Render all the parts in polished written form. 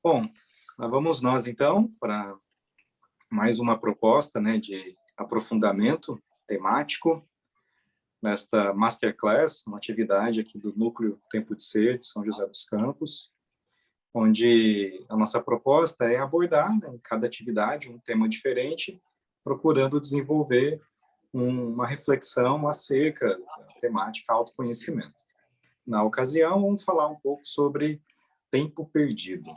Bom, lá vamos nós então para mais uma proposta, né, de aprofundamento temático nesta Masterclass, uma atividade aqui do Núcleo Tempo de Ser de São José dos Campos, onde a nossa proposta é abordar, né, em cada atividade um tema diferente, procurando desenvolver uma reflexão acerca da temática autoconhecimento. Na ocasião, vamos falar um pouco sobre tempo perdido.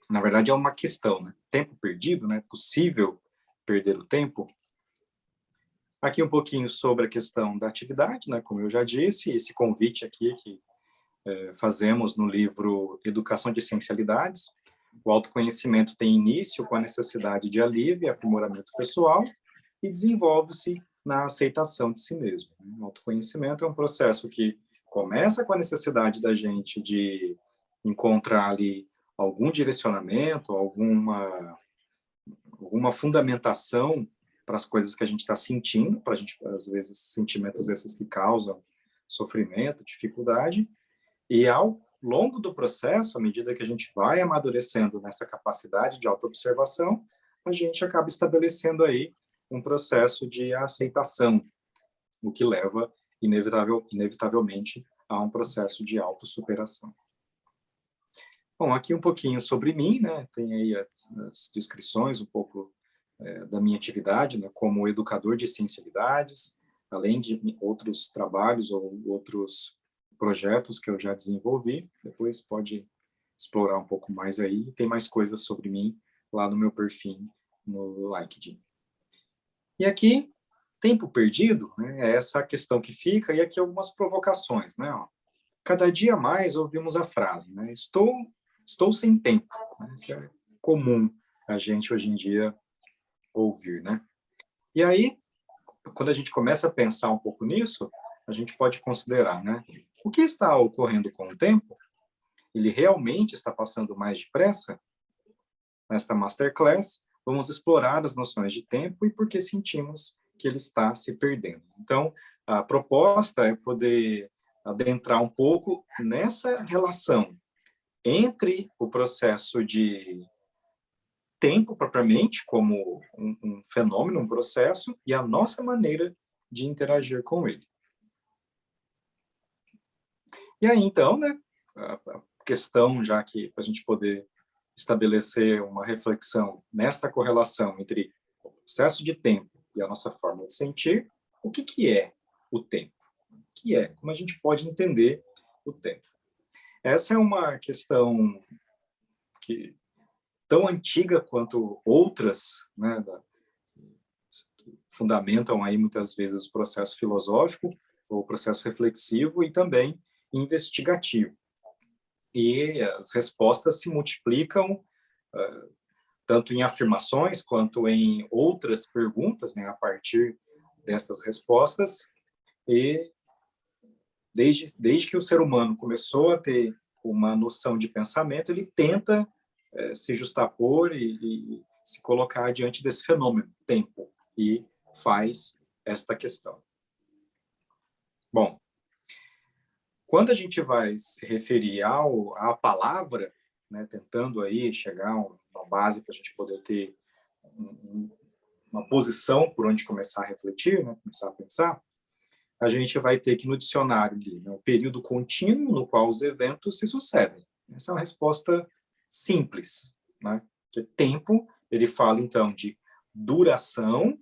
Na verdade, é uma questão, né? Tempo perdido, né? É possível perder o tempo? Aqui um pouquinho sobre a questão da atividade, né? Como eu já disse, esse convite aqui que fazemos no livro Educação de Essencialidades. O autoconhecimento tem início com a necessidade de alívio e aprimoramento pessoal e desenvolve-se na aceitação de si mesmo. O autoconhecimento é um processo que começa com a necessidade da gente de encontrar ali algum direcionamento, alguma fundamentação para as coisas que a gente está sentindo, para a gente, às vezes, sentimentos esses que causam sofrimento, dificuldade, e ao longo do processo, à medida que a gente vai amadurecendo nessa capacidade de autoobservação, a gente acaba estabelecendo aí um processo de aceitação, o que leva, inevitavelmente, a um processo de autossuperação. Bom, aqui um pouquinho sobre mim, né? Tem aí as descrições, um pouco da minha atividade, né? Como educador de essencialidades, além de outros trabalhos ou outros projetos que eu já desenvolvi. Depois pode explorar um pouco mais aí. Tem mais coisas sobre mim lá no meu perfil no LinkedIn. E aqui, tempo perdido, né? É essa questão que fica, e aqui algumas provocações, né? Ó, cada dia mais ouvimos a frase, né? Estou sem tempo. Né? Isso é comum a gente hoje em dia ouvir, né? E aí, quando a gente começa a pensar um pouco nisso, a gente pode considerar, né? O que está ocorrendo com o tempo? Ele realmente está passando mais depressa? Nesta Masterclass, vamos explorar as noções de tempo e por que sentimos que ele está se perdendo. Então, a proposta é poder adentrar um pouco nessa relação entre o processo de tempo propriamente, como um fenômeno, um processo, e a nossa maneira de interagir com ele. E aí, então, né, a questão, já que para a gente poder estabelecer uma reflexão nesta correlação entre o processo de tempo e a nossa forma de sentir, o que é o tempo? O que é? Como a gente pode entender o tempo? Essa é uma questão que tão antiga quanto outras, né, que fundamentam aí muitas vezes o processo filosófico, o processo reflexivo e também investigativo. E as respostas se multiplicam tanto em afirmações quanto em outras perguntas, né, a partir dessas respostas. E desde que o ser humano começou a ter uma noção de pensamento, ele tenta se justapor e se colocar diante desse fenômeno, tempo, e faz esta questão. Bom, quando a gente vai se referir à palavra, né, tentando aí chegar a uma base para a gente poder ter uma posição por onde começar a refletir, né, começar a pensar, a gente vai ter que no dicionário ali, né, o período contínuo no qual os eventos se sucedem. Essa é uma resposta simples, né? Porque tempo, ele fala então de duração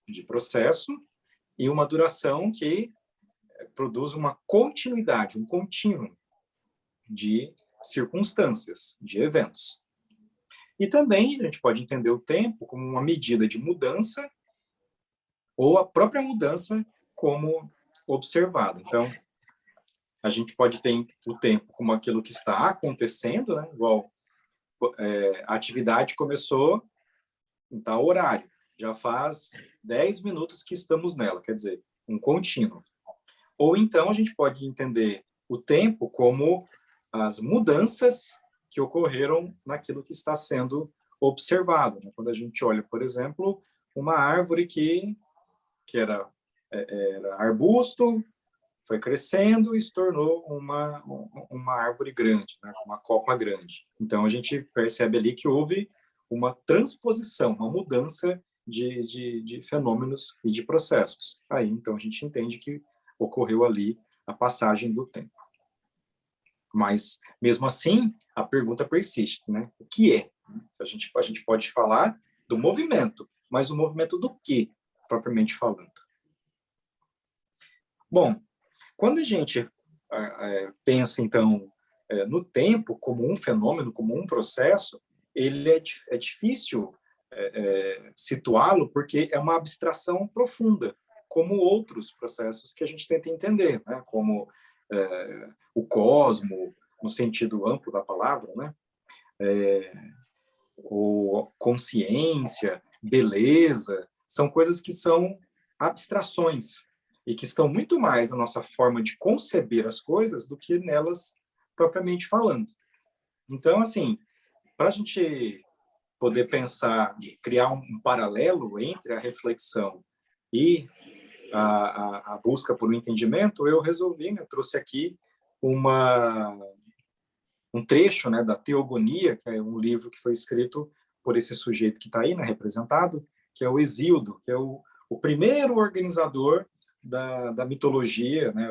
de processo e uma duração que produz uma continuidade, um contínuo de circunstâncias, de eventos. E também a gente pode entender o tempo como uma medida de mudança ou a própria mudança como observado. Então, a gente pode ter o tempo como aquilo que está acontecendo, né? Igual a atividade começou em tal horário, já faz 10 minutos que estamos nela, quer dizer, um contínuo. Ou então a gente pode entender o tempo como as mudanças que ocorreram naquilo que está sendo observado. Né? Quando a gente olha, por exemplo, uma árvore que era arbusto, foi crescendo e se tornou uma árvore grande, né? Uma copa grande. Então, a gente percebe ali que houve uma transposição, uma mudança de fenômenos e de processos. Aí, então, a gente entende que ocorreu ali a passagem do tempo. Mas, mesmo assim, a pergunta persiste, né? O que é? A gente pode falar do movimento, mas o movimento do quê, propriamente falando? Bom, quando a gente pensa, então, no tempo como um fenômeno, como um processo, ele é difícil situá-lo porque é uma abstração profunda, como outros processos que a gente tenta entender, né? Como o cosmo, no sentido amplo da palavra, né? Ou consciência, beleza, são coisas que são abstrações e que estão muito mais na nossa forma de conceber as coisas do que nelas propriamente falando. Então, assim, para a gente poder pensar, criar um paralelo entre a reflexão e a busca por um entendimento, eu resolvi, né, trouxe aqui um trecho, né, da Teogonia, que é um livro que foi escrito por esse sujeito que está aí, né, representado, que é o Hesíodo, que é o primeiro organizador da mitologia, né,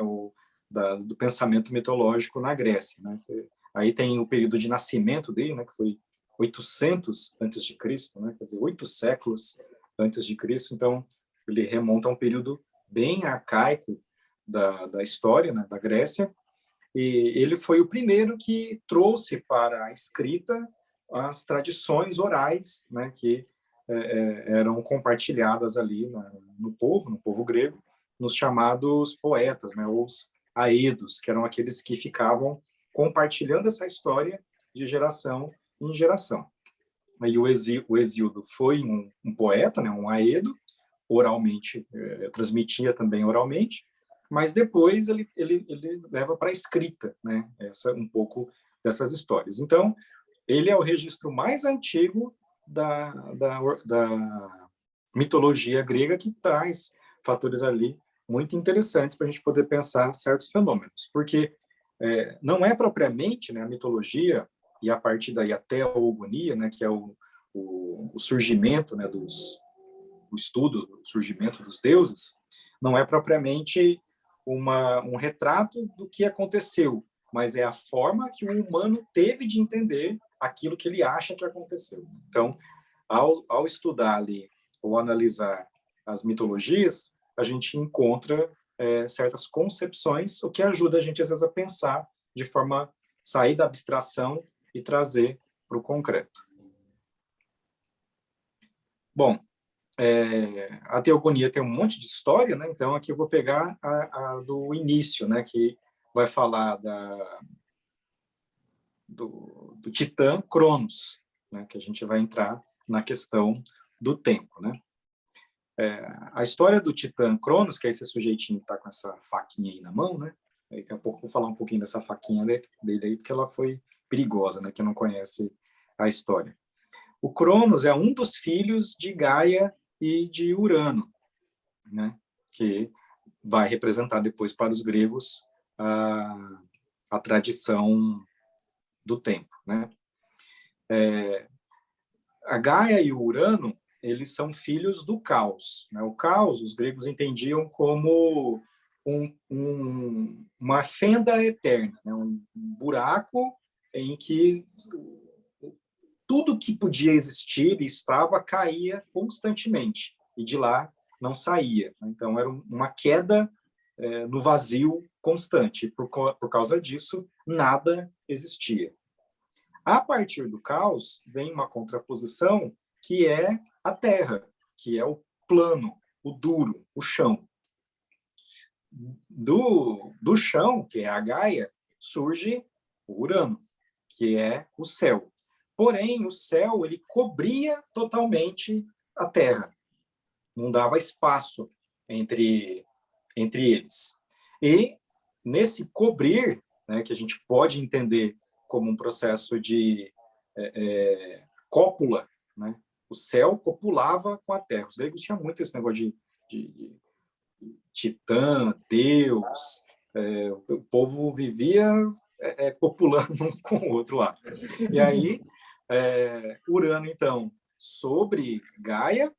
do pensamento mitológico na Grécia. Né? Aí tem o período de nascimento dele, né, que foi 800 antes de Cristo, né, quer dizer, 8 séculos antes de Cristo. Então, ele remonta a um período bem arcaico da história, né, da Grécia. E ele foi o primeiro que trouxe para a escrita as tradições orais, né, que eram compartilhadas ali no povo grego, nos chamados poetas, né, os aedos, que eram aqueles que ficavam compartilhando essa história de geração em geração. E o Hesíodo foi um poeta, né, um aedo, oralmente, transmitia também oralmente, mas depois ele leva para a escrita, né, um pouco dessas histórias. Então, ele é o registro mais antigo da mitologia grega, que traz fatores ali muito interessantes para a gente poder pensar certos fenômenos, porque não é propriamente, né, a mitologia, e a partir daí a teogonia, né, que é o surgimento, né, o estudo do surgimento dos deuses, não é propriamente um retrato do que aconteceu, mas é a forma que o humano teve de entender aquilo que ele acha que aconteceu. Então, ao estudar ali, ou analisar as mitologias, a gente encontra certas concepções, o que ajuda a gente, às vezes, a pensar de forma sair da abstração e trazer para o concreto. Bom, a teogonia tem um monte de história, né? Então aqui eu vou pegar a do início, né? Que vai falar do titã Cronos, né? Que a gente vai entrar na questão do tempo, né? A história do titã Cronos, que é esse sujeitinho que está com essa faquinha aí na mão, né? Daqui a pouco eu vou falar um pouquinho dessa faquinha dele aí, porque ela foi perigosa, né? Quem não conhece a história. O Cronos é um dos filhos de Gaia e de Urano, né? Que vai representar depois para os gregos a tradição do tempo, né? A Gaia e o Urano, eles são filhos do caos, né? O caos, os gregos entendiam como uma fenda eterna, né? Um buraco em que tudo que podia existir e estava caía constantemente, e de lá não saía. Então, era uma queda no vazio constante. Por causa disso, nada existia. A partir do caos, vem uma contraposição que é a terra, que é o plano, o duro, o chão. Do chão, que é a Gaia, surge o Urano, que é o céu. Porém, o céu ele cobria totalmente a terra, não dava espaço entre eles. E nesse cobrir, né, que a gente pode entender como um processo de cópula, né? O céu copulava com a terra. Os gregos tinham muito esse negócio de Titã, Deus, O povo vivia copulando um com o outro lá. E aí, Urano, então, sobre Gaia,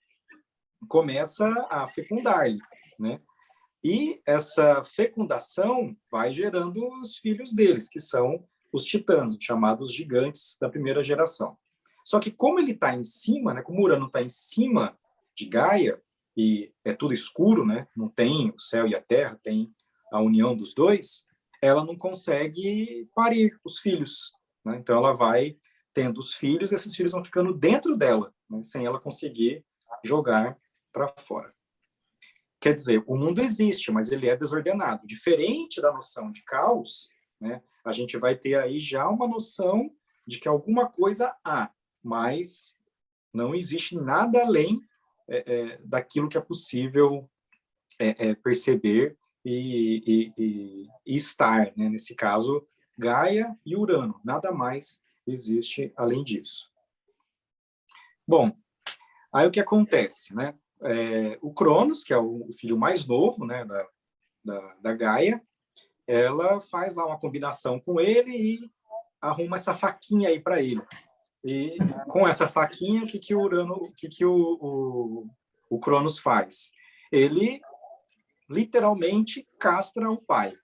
começa a fecundar-lhe, né? E essa fecundação vai gerando os filhos deles, que são os titãs, chamados gigantes da primeira geração. Só que como ele está em cima, né, como Urano está em cima de Gaia, e é tudo escuro, né, não tem o céu e a terra, tem a união dos dois, ela não consegue parir os filhos. Né? Então ela vai tendo os filhos, e esses filhos vão ficando dentro dela, né, sem ela conseguir jogar para fora. Quer dizer, o mundo existe, mas ele é desordenado. Diferente da noção de caos, né, a gente vai ter aí já uma noção de que alguma coisa há, mas não existe nada além daquilo que é possível perceber e estar, né? Nesse caso, Gaia e Urano. Nada mais existe além disso. Bom, aí o que acontece, né? O Cronos, que é o filho mais novo, né, da Gaia, ela faz lá uma combinação com ele e arruma essa faquinha aí para ele. E com essa faquinha, o que o Urano, o Cronos faz? Ele literalmente castra o pai.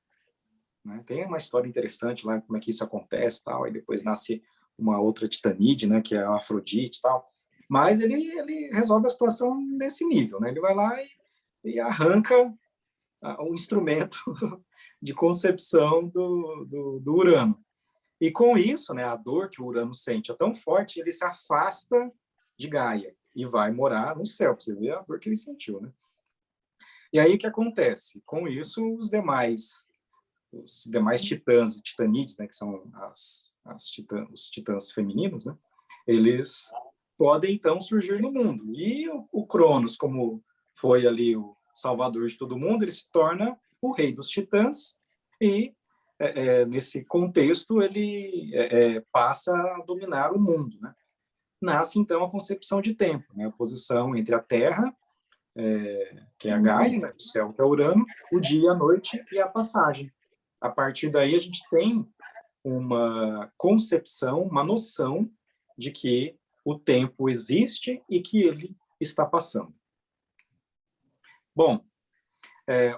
Né? Tem uma história interessante lá, como é que isso acontece, tal, e depois nasce uma outra Titanide, né, que é a Afrodite, tal. Mas ele resolve a situação nesse nível, né? Ele vai lá e arranca o instrumento de concepção do Urano. E com isso, né, a dor que o Urano sente é tão forte, ele se afasta de Gaia e vai morar no céu, para você ver a dor que ele sentiu, né? E aí o que acontece? Com isso, os demais titãs e titanides, né, que são os titãs femininos, né, eles podem então surgir no mundo. E o Cronos, como foi ali o salvador de todo mundo, ele se torna o rei dos titãs e nesse contexto ele passa a dominar o mundo, né? Nasce então a concepção de tempo, né? A posição entre a Terra, que é a Gaia, né? O céu, que é Urano, o dia, a noite e a passagem. A partir daí a gente tem uma concepção, uma noção de que o tempo existe e que ele está passando. Bom,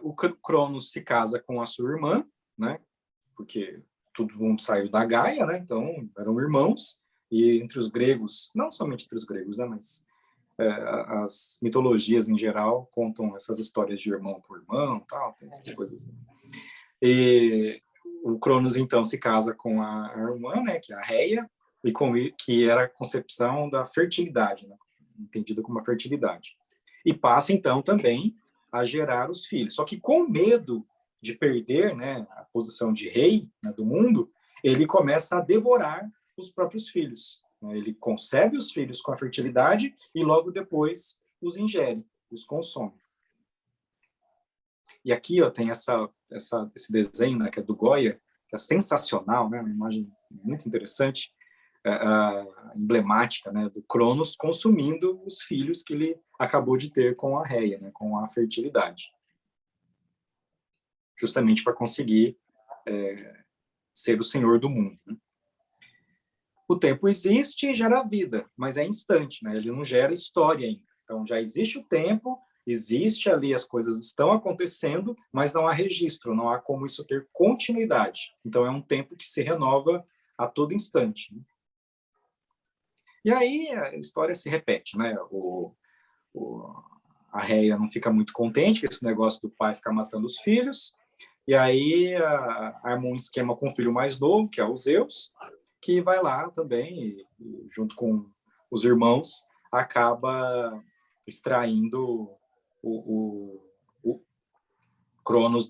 o Cronos se casa com a sua irmã, né? Porque todo mundo saiu da Gaia, né? Então eram irmãos. E entre os gregos, não somente entre os gregos, né? Mas as mitologias em geral contam essas histórias de irmão por irmão, tal, tem essas coisas. E o Cronos então se casa com a irmã, né, que é a Reia, e que era a concepção da fertilidade, né, entendida como a fertilidade. E passa então também a gerar os filhos. Só que com medo de perder, né, a posição de rei, né, do mundo, ele começa a devorar os próprios filhos. Ele concebe os filhos com a fertilidade e logo depois os ingere, os consome. E aqui ó, tem esse desenho, né, que é do Goya, que é sensacional, né, uma imagem muito interessante, emblemática, né, do Cronos consumindo os filhos que ele acabou de ter com a Reia, né, com a fertilidade. Justamente para conseguir ser o senhor do mundo. Né? O tempo existe e gera vida, mas é instante, né? Ele não gera história ainda. Então já existe o tempo, existe ali, as coisas estão acontecendo, mas não há registro, não há como isso ter continuidade. Então é um tempo que se renova a todo instante. Né? E aí a história se repete, né? A Reia não fica muito contente com esse negócio do pai ficar matando os filhos, e aí arma um esquema com o filho mais novo, que é o Zeus, que vai lá também, e junto com os irmãos, acaba extraindo o Cronos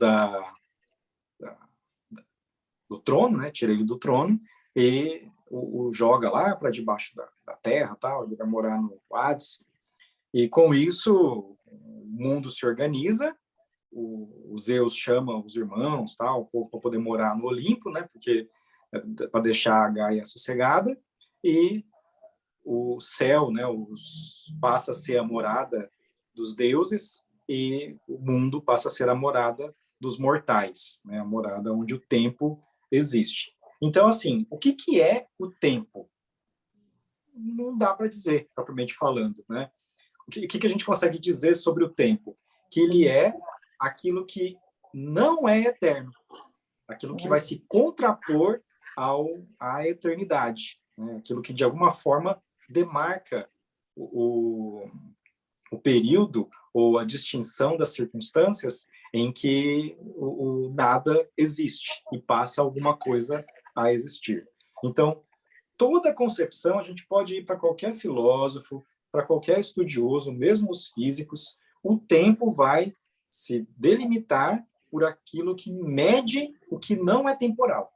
do trono, né? Tira ele do trono e o joga lá para debaixo da terra, tal. Ele vai morar no Hades. E com isso o mundo se organiza. O Zeus chama os irmãos, tal, o povo para poder morar no Olimpo, né? Porque para deixar a Gaia sossegada, e o céu, né, passa a ser a morada dos deuses e o mundo passa a ser a morada dos mortais, né? A morada onde o tempo existe. Então, assim, o que, que é o tempo? Não dá para dizer, propriamente falando, né? O que a gente consegue dizer sobre o tempo? Que ele é aquilo que não é eterno, aquilo que vai se contrapor à eternidade, né? Aquilo que, de alguma forma, demarca o período ou a distinção das circunstâncias em que o nada existe e passa alguma coisa a existir. Então, toda concepção, a gente pode ir para qualquer filósofo, para qualquer estudioso, mesmo os físicos, o tempo vai se delimitar por aquilo que mede o que não é temporal.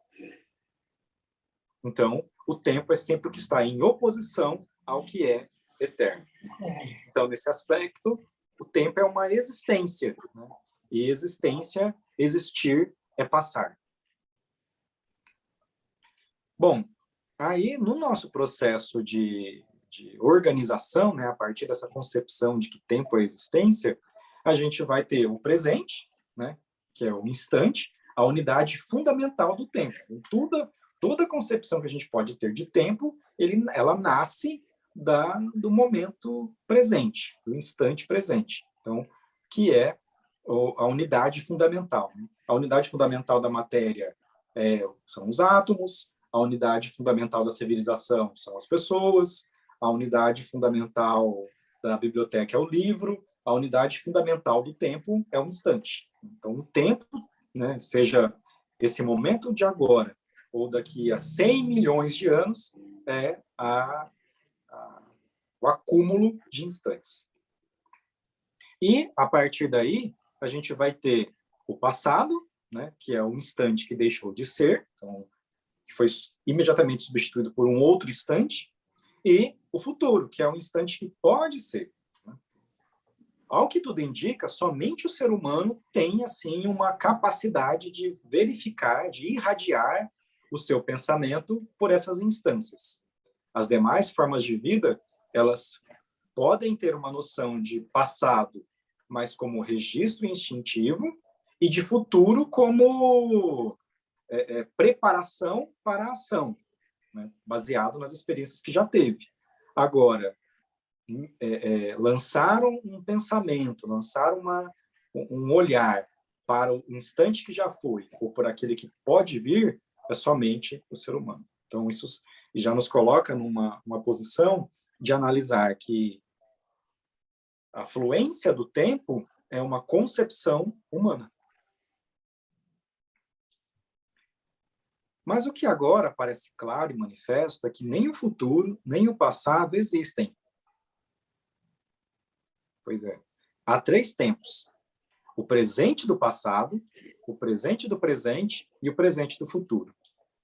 Então, o tempo é sempre o que está em oposição ao que é eterno. Então, nesse aspecto, o tempo é uma existência, né? E existência, existir, é passar. Bom, aí no nosso processo de organização, né, a partir dessa concepção de que tempo é existência, a gente vai ter o presente, né, que é o instante, a unidade fundamental do tempo. Toda concepção que a gente pode ter de tempo, ela nasce do momento presente, do instante presente. Então, que é a unidade fundamental. A unidade fundamental da matéria são os átomos, a unidade fundamental da civilização são as pessoas, a unidade fundamental da biblioteca é o livro, a unidade fundamental do tempo é o instante. Então, o tempo, né, seja esse momento de agora ou daqui a 100 milhões de anos, é o acúmulo de instantes. E, a partir daí, a gente vai ter o passado, né, que é o instante que deixou de ser, então, que foi imediatamente substituído por um outro instante, e o futuro, que é um instante que pode ser. Né? Ao que tudo indica, somente o ser humano tem assim uma capacidade de verificar, de irradiar o seu pensamento por essas instâncias. As demais formas de vida, elas podem ter uma noção de passado, mas como registro instintivo, e de futuro como preparação para a ação, né? Baseado nas experiências que já teve. Agora, lançar um pensamento, lançar um olhar para o instante que já foi, ou por aquele que pode vir, é somente o ser humano. Então, isso já nos coloca numa posição de analisar que a fluência do tempo é uma concepção humana. Mas o que agora parece claro e manifesto é que nem o futuro, nem o passado existem. Pois é. Há 3 tempos. O presente do passado, o presente do presente e o presente do futuro.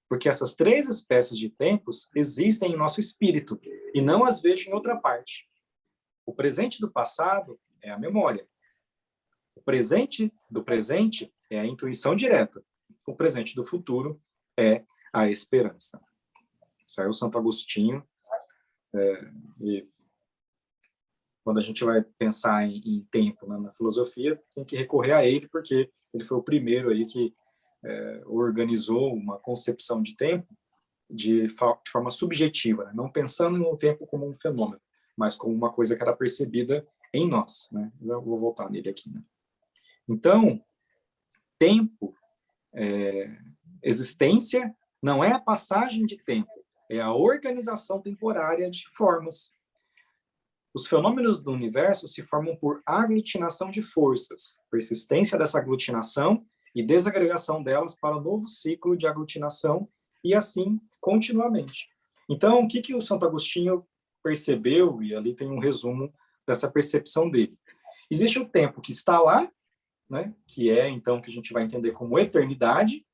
Porque essas 3 espécies de tempos existem em nosso espírito e não as vejo em outra parte. O presente do passado é a memória. O presente do presente é a intuição direta. O presente do futuro é a esperança. Isso aí é o Santo Agostinho. E quando a gente vai pensar em tempo, né, na filosofia, tem que recorrer a ele, porque ele foi o primeiro aí que organizou uma concepção de tempo de forma subjetiva, né? Não pensando no tempo como um fenômeno, mas como uma coisa que era percebida em nós. Né? Eu vou voltar nele aqui. Né? Então, tempo, existência, não é a passagem de tempo, é a organização temporária de formas. Os fenômenos do universo se formam por aglutinação de forças, persistência dessa aglutinação e desagregação delas para um novo ciclo de aglutinação e assim continuamente. Então, o que o Santo Agostinho percebeu, e ali tem um resumo dessa percepção dele. Existe o tempo que está lá, né, que é, então, que a gente vai entender como eternidade,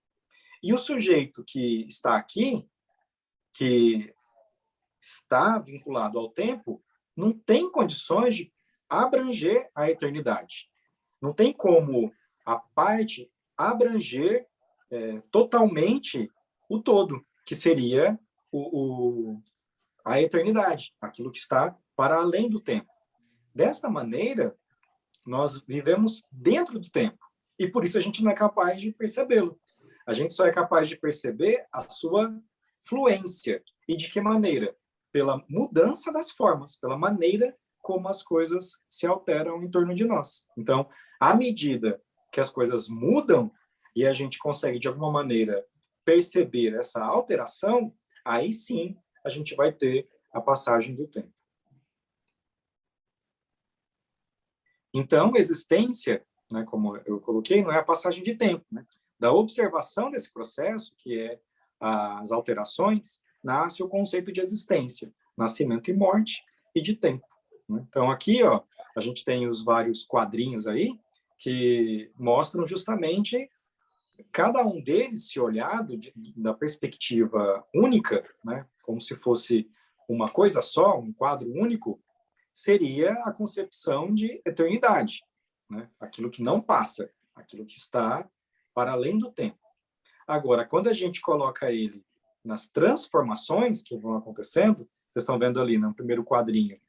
e o sujeito que está aqui, que está vinculado ao tempo, não tem condições de abranger a eternidade. Não tem como a parte abranger totalmente o todo, que seria a eternidade, aquilo que está para além do tempo. Desta maneira, nós vivemos dentro do tempo. E por isso a gente não é capaz de percebê-lo. A gente só é capaz de perceber a sua fluência. E de que maneira? Pela mudança das formas, pela maneira como as coisas se alteram em torno de nós. Então, à medida que as coisas mudam e a gente consegue, de alguma maneira, perceber essa alteração, aí sim a gente vai ter a passagem do tempo. Então, existência, né, como eu coloquei, não é a passagem de tempo, né? Da observação desse processo, que é as alterações, nasce o conceito de existência, nascimento e morte, e de tempo. Né? Então, aqui, ó, a gente tem os vários quadrinhos aí, que mostram justamente cada um deles, se olhado da perspectiva única, né, como se fosse uma coisa só, um quadro único, seria a concepção de eternidade, né? Aquilo que não passa, aquilo que está para além do tempo. Agora, quando a gente coloca ele nas transformações que vão acontecendo, vocês estão vendo ali no primeiro quadrinho,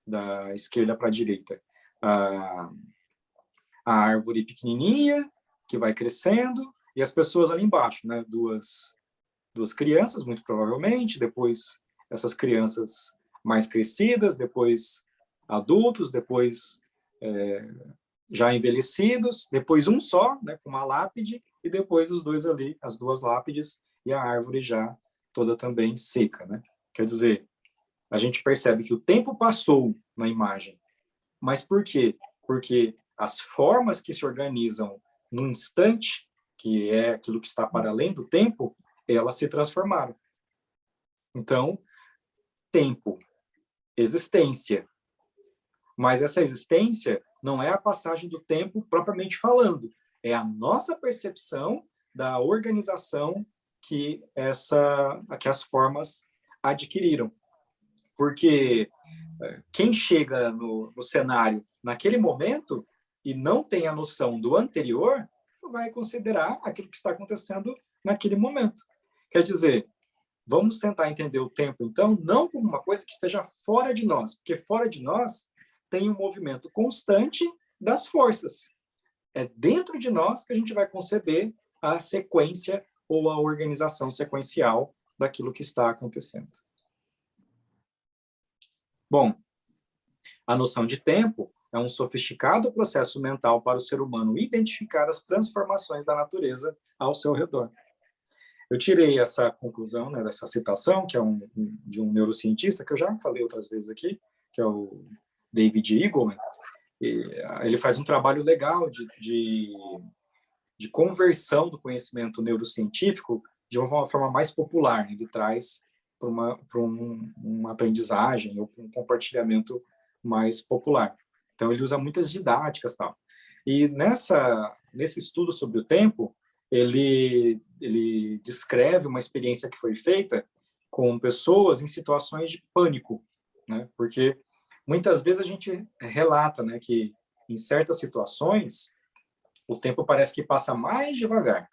da esquerda para a direita, a, a árvore pequenininha, que vai crescendo, e as pessoas ali embaixo, né? Duas crianças, muito provavelmente, depois essas crianças mais crescidas, depois adultos, depois já envelhecidos, depois um só, né, com uma lápide, e depois os dois ali, as duas lápides, e a árvore já toda também seca, né? Quer dizer, a gente percebe que o tempo passou na imagem. Mas por quê? Porque as formas que se organizam no instante, que é aquilo que está para além do tempo, elas se transformaram. Então, tempo, existência. Mas essa existência não é a passagem do tempo propriamente falando, é a nossa percepção da organização que as formas adquiriram. Porque quem chega no cenário naquele momento e não tem a noção do anterior, vai considerar aquilo que está acontecendo naquele momento. Quer dizer, vamos tentar entender o tempo, então, não como uma coisa que esteja fora de nós, porque fora de nós tem um movimento constante das forças. É dentro de nós que a gente vai conceber a sequência ou a organização sequencial daquilo que está acontecendo. Bom, a noção de tempo é um sofisticado processo mental para o ser humano identificar as transformações da natureza ao seu redor. Eu tirei essa conclusão, né, dessa citação, que é de um neurocientista, que eu já falei outras vezes aqui, que é o David Eagleman. Ele faz um trabalho legal de conversão do conhecimento neurocientífico de uma forma mais popular. Né? Ele traz para uma aprendizagem ou para um compartilhamento mais popular. Então, ele usa muitas didáticas tal. E nesse estudo sobre o tempo, ele descreve uma experiência que foi feita com pessoas em situações de pânico, né? Porque muitas vezes a gente relata, né, que em certas situações o tempo parece que passa mais devagar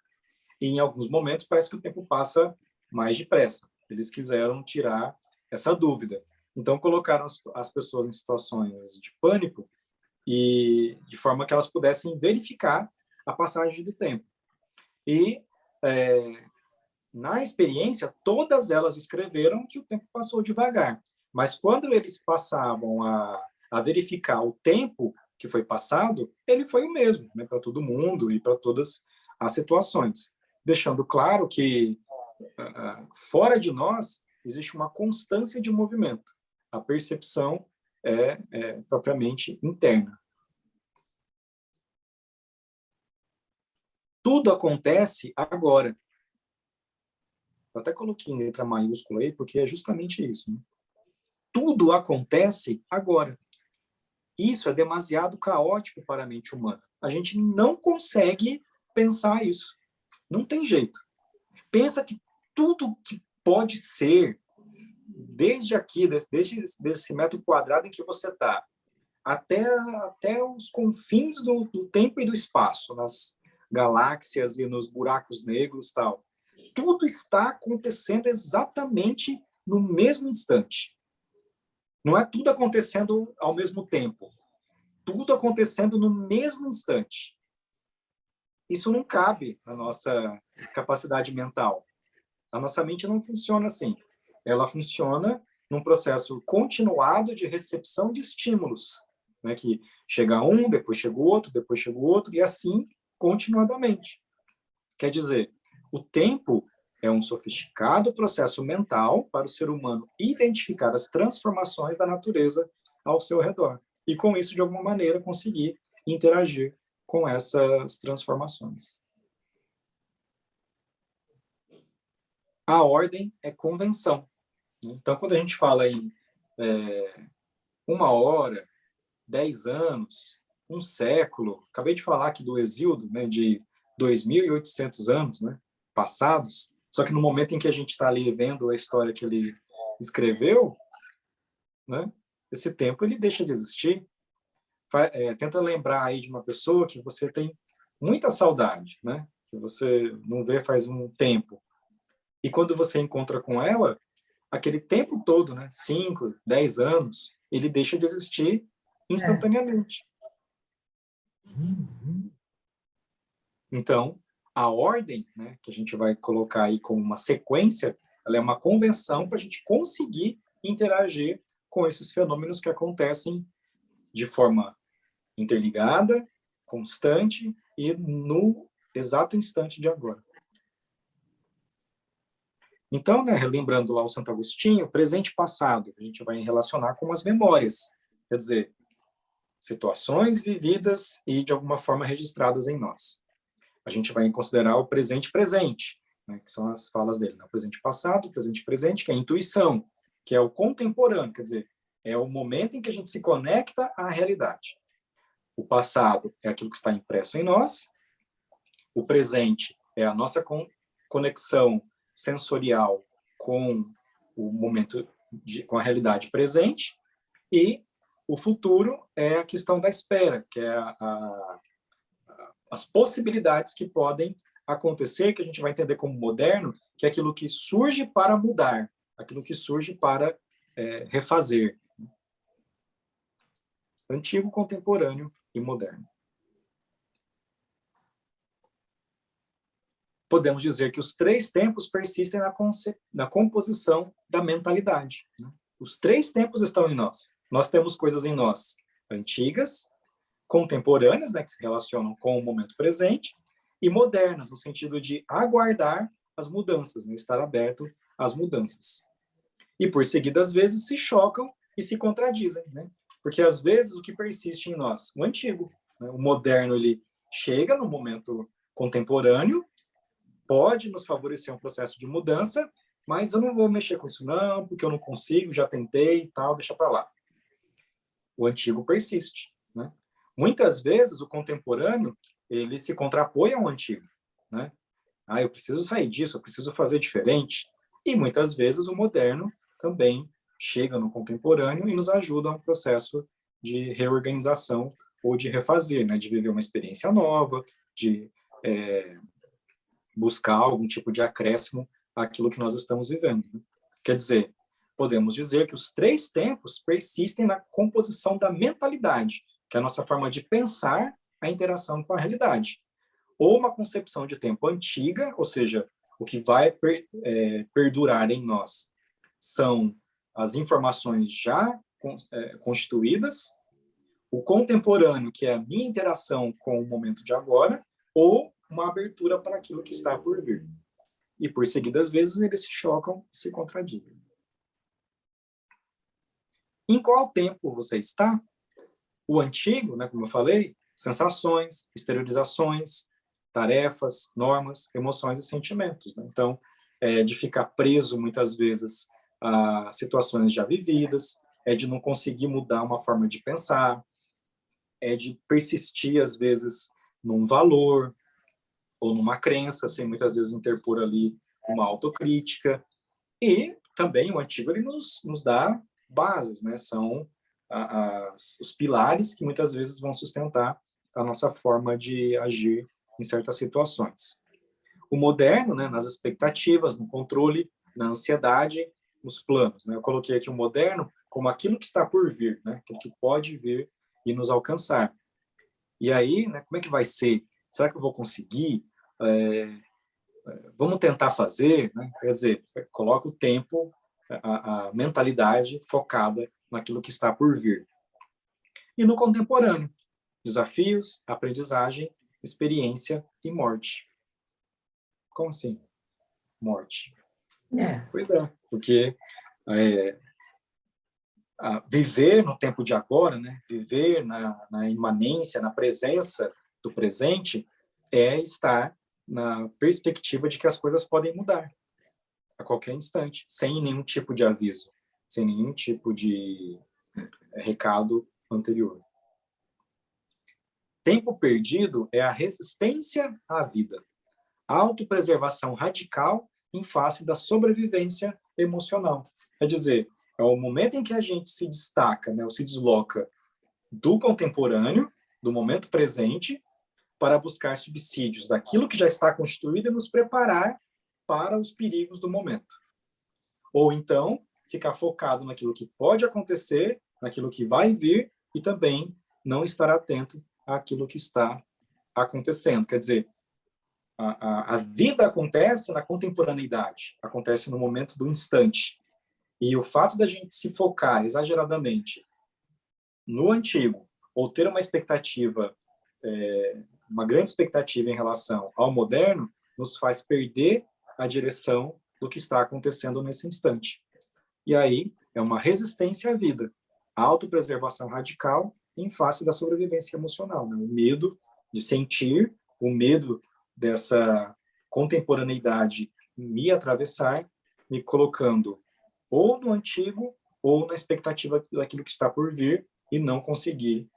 e em alguns momentos parece que o tempo passa mais depressa. Eles quiseram tirar essa dúvida. Então colocaram as pessoas em situações de pânico e de forma que elas pudessem verificar a passagem do tempo. E na experiência, todas elas escreveram que o tempo passou devagar. Mas quando eles passavam a verificar o tempo que foi passado, ele foi o mesmo, né, para todo mundo e para todas as situações. Deixando claro que, fora de nós, existe uma constância de movimento. A percepção é propriamente interna. Tudo acontece agora. Eu até coloquei em letra maiúscula aí, porque é justamente isso. Né? Tudo acontece agora. Isso é demasiado caótico para a mente humana. A gente não consegue pensar isso. Não tem jeito. Pensa que tudo que pode ser, desde aqui, desde esse metro quadrado em que você está, até os confins do tempo e do espaço, nas galáxias e nos buracos negros tal. Tudo está acontecendo exatamente no mesmo instante. Não é tudo acontecendo ao mesmo tempo. Tudo acontecendo no mesmo instante. isso não cabe na nossa capacidade mental. A nossa mente não funciona assim. Ela funciona num processo continuado de recepção de estímulos, né? Que chega um, depois chega o outro, depois chega o outro, e assim continuadamente. Quer dizer, o tempo é um sofisticado processo mental para o ser humano identificar as transformações da natureza ao seu redor. E com isso, de alguma maneira, conseguir interagir com essas transformações. A ordem é convenção. Então, quando a gente fala em 1 hora, 10 anos, um século, acabei de falar aqui do Hesíodo, né, de 2.800 anos, né, passados, só que no momento em que a gente está ali vendo a história que ele escreveu, né, esse tempo ele deixa de existir. Tenta lembrar aí de uma pessoa que você tem muita saudade, né, que você não vê faz um tempo. E quando você encontra com ela, aquele tempo todo, né, 5, 10 anos, ele deixa de existir instantaneamente. Então, a ordem, né, que a gente vai colocar aí como uma sequência, ela é uma convenção para a gente conseguir interagir com esses fenômenos que acontecem de forma interligada, constante e no exato instante de agora. Então, né, lembrando lá o Santo Agostinho, presente e passado, a gente vai relacionar com as memórias, quer dizer, situações vividas e de alguma forma registradas em nós. A gente vai considerar o presente presente, né, que são as falas dele, né? O presente passado, o presente presente, que é a intuição, que é o contemporâneo, quer dizer, é o momento em que a gente se conecta à realidade. O passado é aquilo que está impresso em nós, o presente é a nossa conexão sensorial com o momento, com a realidade presente, e o futuro é a questão da espera, que é as possibilidades que podem acontecer, que a gente vai entender como moderno, que é aquilo que surge para mudar, aquilo que surge para refazer. Antigo, contemporâneo e moderno. Podemos dizer que os 3 tempos persistem na composição da mentalidade. Né? Os 3 tempos estão em nós. Nós temos coisas em nós antigas, contemporâneas, né, que se relacionam com o momento presente, e modernas, no sentido de aguardar as mudanças, né, estar aberto às mudanças. E, por seguida, às vezes, se chocam e se contradizem, né? Porque, às vezes, o que persiste em nós? O antigo. Né? O moderno, ele chega no momento contemporâneo, pode nos favorecer um processo de mudança, mas eu não vou mexer com isso não, porque eu não consigo, já tentei e tal, deixa para lá. O antigo persiste, né? Muitas vezes o contemporâneo, ele se contrapõe ao antigo, né? Ah, eu preciso sair disso, eu preciso fazer diferente. E muitas vezes o moderno também chega no contemporâneo e nos ajuda a um processo de reorganização ou de refazer, né? De viver uma experiência nova, de buscar algum tipo de acréscimo àquilo que nós estamos vivendo. Quer dizer, podemos dizer que os 3 tempos persistem na composição da mentalidade, que é a nossa forma de pensar a interação com a realidade. Ou uma concepção de tempo antiga, ou seja, o que vai perdurar em nós são as informações já constituídas, o contemporâneo, que é a minha interação com o momento de agora, ou uma abertura para aquilo que está por vir. E, por seguida, às vezes, eles se chocam e se contradizem. Em qual tempo você está? O antigo, né, como eu falei, sensações, exteriorizações, tarefas, normas, emoções e sentimentos. Né? Então, de ficar preso, muitas vezes, a situações já vividas, de não conseguir mudar uma forma de pensar, de persistir, às vezes, num valor ou numa crença, sem muitas vezes interpor ali uma autocrítica. E também o antigo ele nos dá bases, né? São os pilares que muitas vezes vão sustentar a nossa forma de agir em certas situações. O moderno, né, nas expectativas, no controle, na ansiedade, nos planos. Né? Eu coloquei aqui o moderno como aquilo que está por vir, né? Aquilo que pode vir e nos alcançar. E aí, né, como é que vai ser será que eu vou conseguir? Vamos tentar fazer, né? Quer dizer, você coloca o tempo, a mentalidade focada naquilo que está por vir. E no contemporâneo, desafios, aprendizagem, experiência e morte. Como assim? Morte. Pois é, porque viver no tempo de agora, né? Viver na imanência, na presença do presente, é estar na perspectiva de que as coisas podem mudar a qualquer instante, sem nenhum tipo de aviso, sem nenhum tipo de recado anterior. Tempo perdido é a resistência à vida, a autopreservação radical em face da sobrevivência emocional. Quer dizer, é o momento em que a gente se destaca, né, ou se desloca do contemporâneo, do momento presente, para buscar subsídios daquilo que já está constituído e nos preparar para os perigos do momento. Ou então, ficar focado naquilo que pode acontecer, naquilo que vai vir, e também não estar atento àquilo que está acontecendo. Quer dizer, a vida acontece na contemporaneidade, acontece no momento do instante. E o fato da gente se focar exageradamente no antigo, ou ter uma expectativa, uma grande expectativa em relação ao moderno, nos faz perder a direção do que está acontecendo nesse instante. E aí é uma resistência à vida, a autopreservação radical em face da sobrevivência emocional, né? O medo de sentir, o medo dessa contemporaneidade me atravessar, me colocando ou no antigo ou na expectativa daquilo que está por vir e não conseguir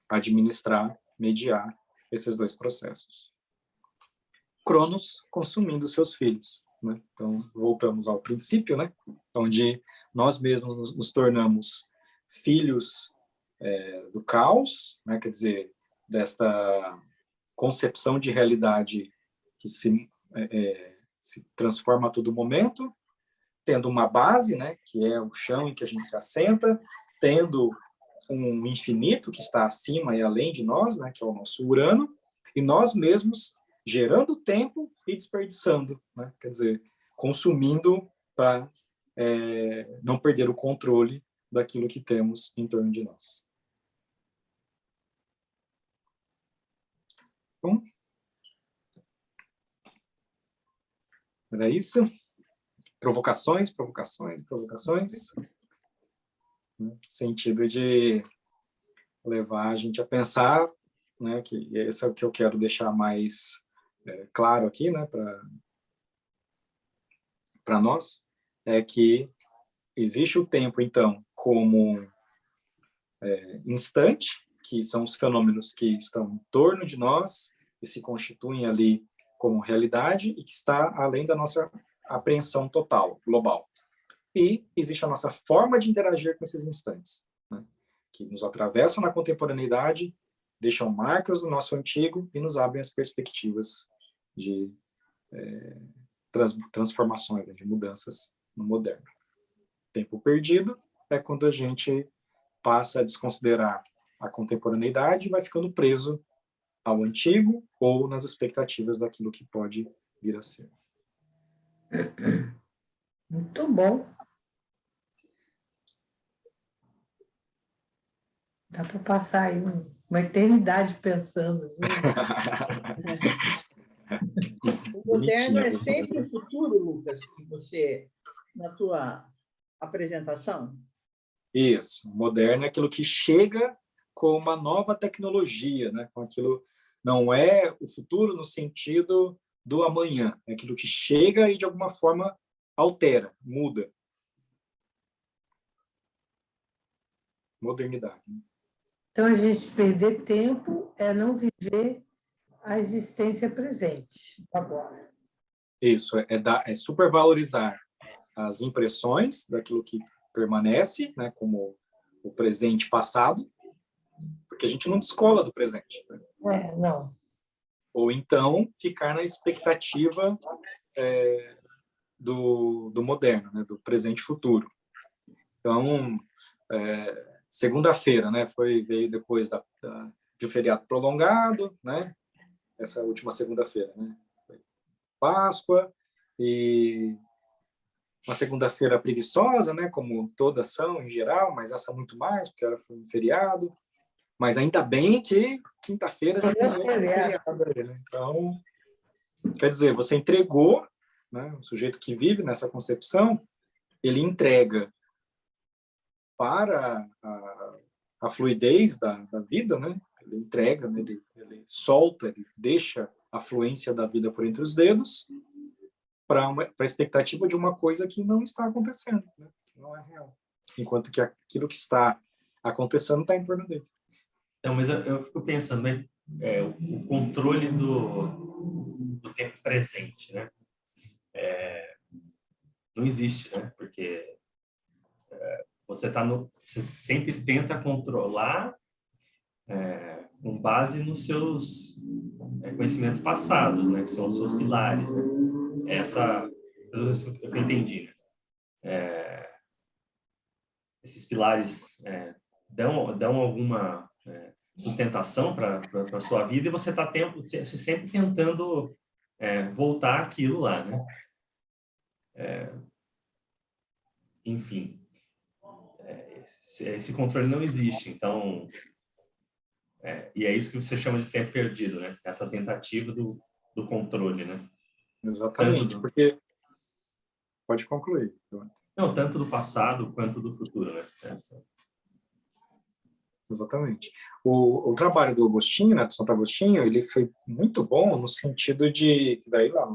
administrar, mediar esses dois processos. Cronos consumindo seus filhos, né? Então, voltamos ao princípio, né? Onde nós mesmos nos tornamos filhos do caos, né? Quer dizer, desta concepção de realidade que se transforma a todo momento, tendo uma base, né? Que é o chão em que a gente se assenta, tendo um infinito que está acima e além de nós, né? Que é o nosso Urano, e nós mesmos gerando tempo e desperdiçando, né? Quer dizer, consumindo para não perder o controle daquilo que temos em torno de nós. Bom, era isso. Provocações, provocações, provocações. No sentido de levar a gente a pensar, né, que esse é o que eu quero deixar mais claro aqui, né, para nós, é que existe o tempo, então, como instante, que são os fenômenos que estão em torno de nós e se constituem ali como realidade e que está além da nossa apreensão total, global. E existe a nossa forma de interagir com esses instantes, né, que nos atravessam na contemporaneidade, deixam marcas do nosso antigo e nos abrem as perspectivas de transformações, de mudanças no moderno. Tempo perdido é quando a gente passa a desconsiderar a contemporaneidade e vai ficando preso ao antigo ou nas expectativas daquilo que pode vir a ser. Muito bom. Dá para passar aí uma eternidade pensando. O moderno é sempre o futuro, Lucas, que você, na tua apresentação? Isso. Moderno é aquilo que chega com uma nova tecnologia, né? Com aquilo, não é o futuro no sentido do amanhã, é aquilo que chega e de alguma forma altera, muda. Modernidade. Então, a gente perder tempo é não viver a existência presente, agora. Isso, é supervalorizar as impressões daquilo que permanece, né, como o presente passado, porque a gente não descola do presente. Né? Não. Ou então ficar na expectativa do moderno, né, do presente e futuro. Então, segunda-feira, né, veio depois de um feriado prolongado, né? Essa última segunda-feira, né? Páscoa, e uma segunda-feira preguiçosa, né? Como todas são em geral, mas essa muito mais, porque era um feriado. Mas ainda bem que quinta-feira já tem outro feriado aí, né? Então, quer dizer, você entregou, né? O sujeito que vive nessa concepção, ele entrega para a fluidez da vida, né? Ele entrega, né? Ele solta, ele deixa a fluência da vida por entre os dedos para a expectativa de uma coisa que não está acontecendo, né? Que não é real. Enquanto que aquilo que está acontecendo está em torno dele. Então, mas eu fico pensando, né? O controle do tempo presente, né? Não existe, né? Porque você sempre tenta controlar com base nos seus conhecimentos passados, né? Que são os seus pilares, né? Pelo isso que eu entendi, né? Esses pilares dão alguma sustentação para a sua vida, e você está sempre tentando voltar aquilo lá, né? Enfim, esse controle não existe. Então, e é isso que você chama de tempo perdido, né? Essa tentativa do controle, né? Exatamente, porque... Pode concluir. Não, tanto do passado quanto do futuro, né? Exatamente. O trabalho do Agostinho, né, do Santo Agostinho, ele foi muito bom no sentido de, daí lá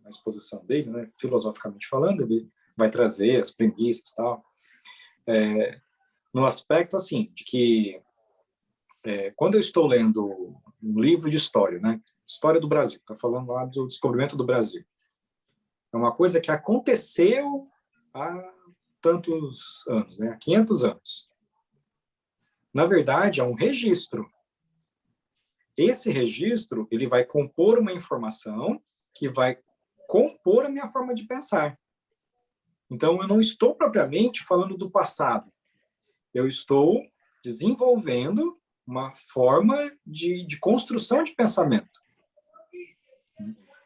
na exposição dele, né, filosoficamente falando, ele vai trazer as premissas e tal, no aspecto, assim, de que quando eu estou lendo um livro de história, né, História do Brasil, está falando lá do descobrimento do Brasil, é uma coisa que aconteceu há tantos anos, né, há 500 anos. Na verdade, é um registro. Esse registro, ele vai compor uma informação que vai compor a minha forma de pensar. Então, eu não estou propriamente falando do passado. Eu estou desenvolvendo uma forma de construção de pensamento.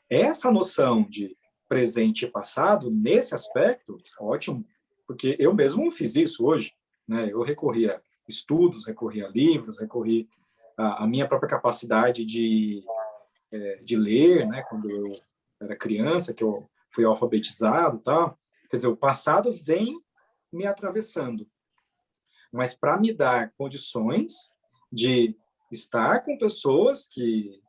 Essa noção de presente e passado, nesse aspecto, ótimo, porque eu mesmo fiz isso hoje, né? Eu recorri a estudos, recorri a livros, recorri à minha própria capacidade de ler, né? Quando eu era criança, que eu fui alfabetizado e tal. Quer dizer, o passado vem me atravessando. Mas para me dar condições de estar com pessoas que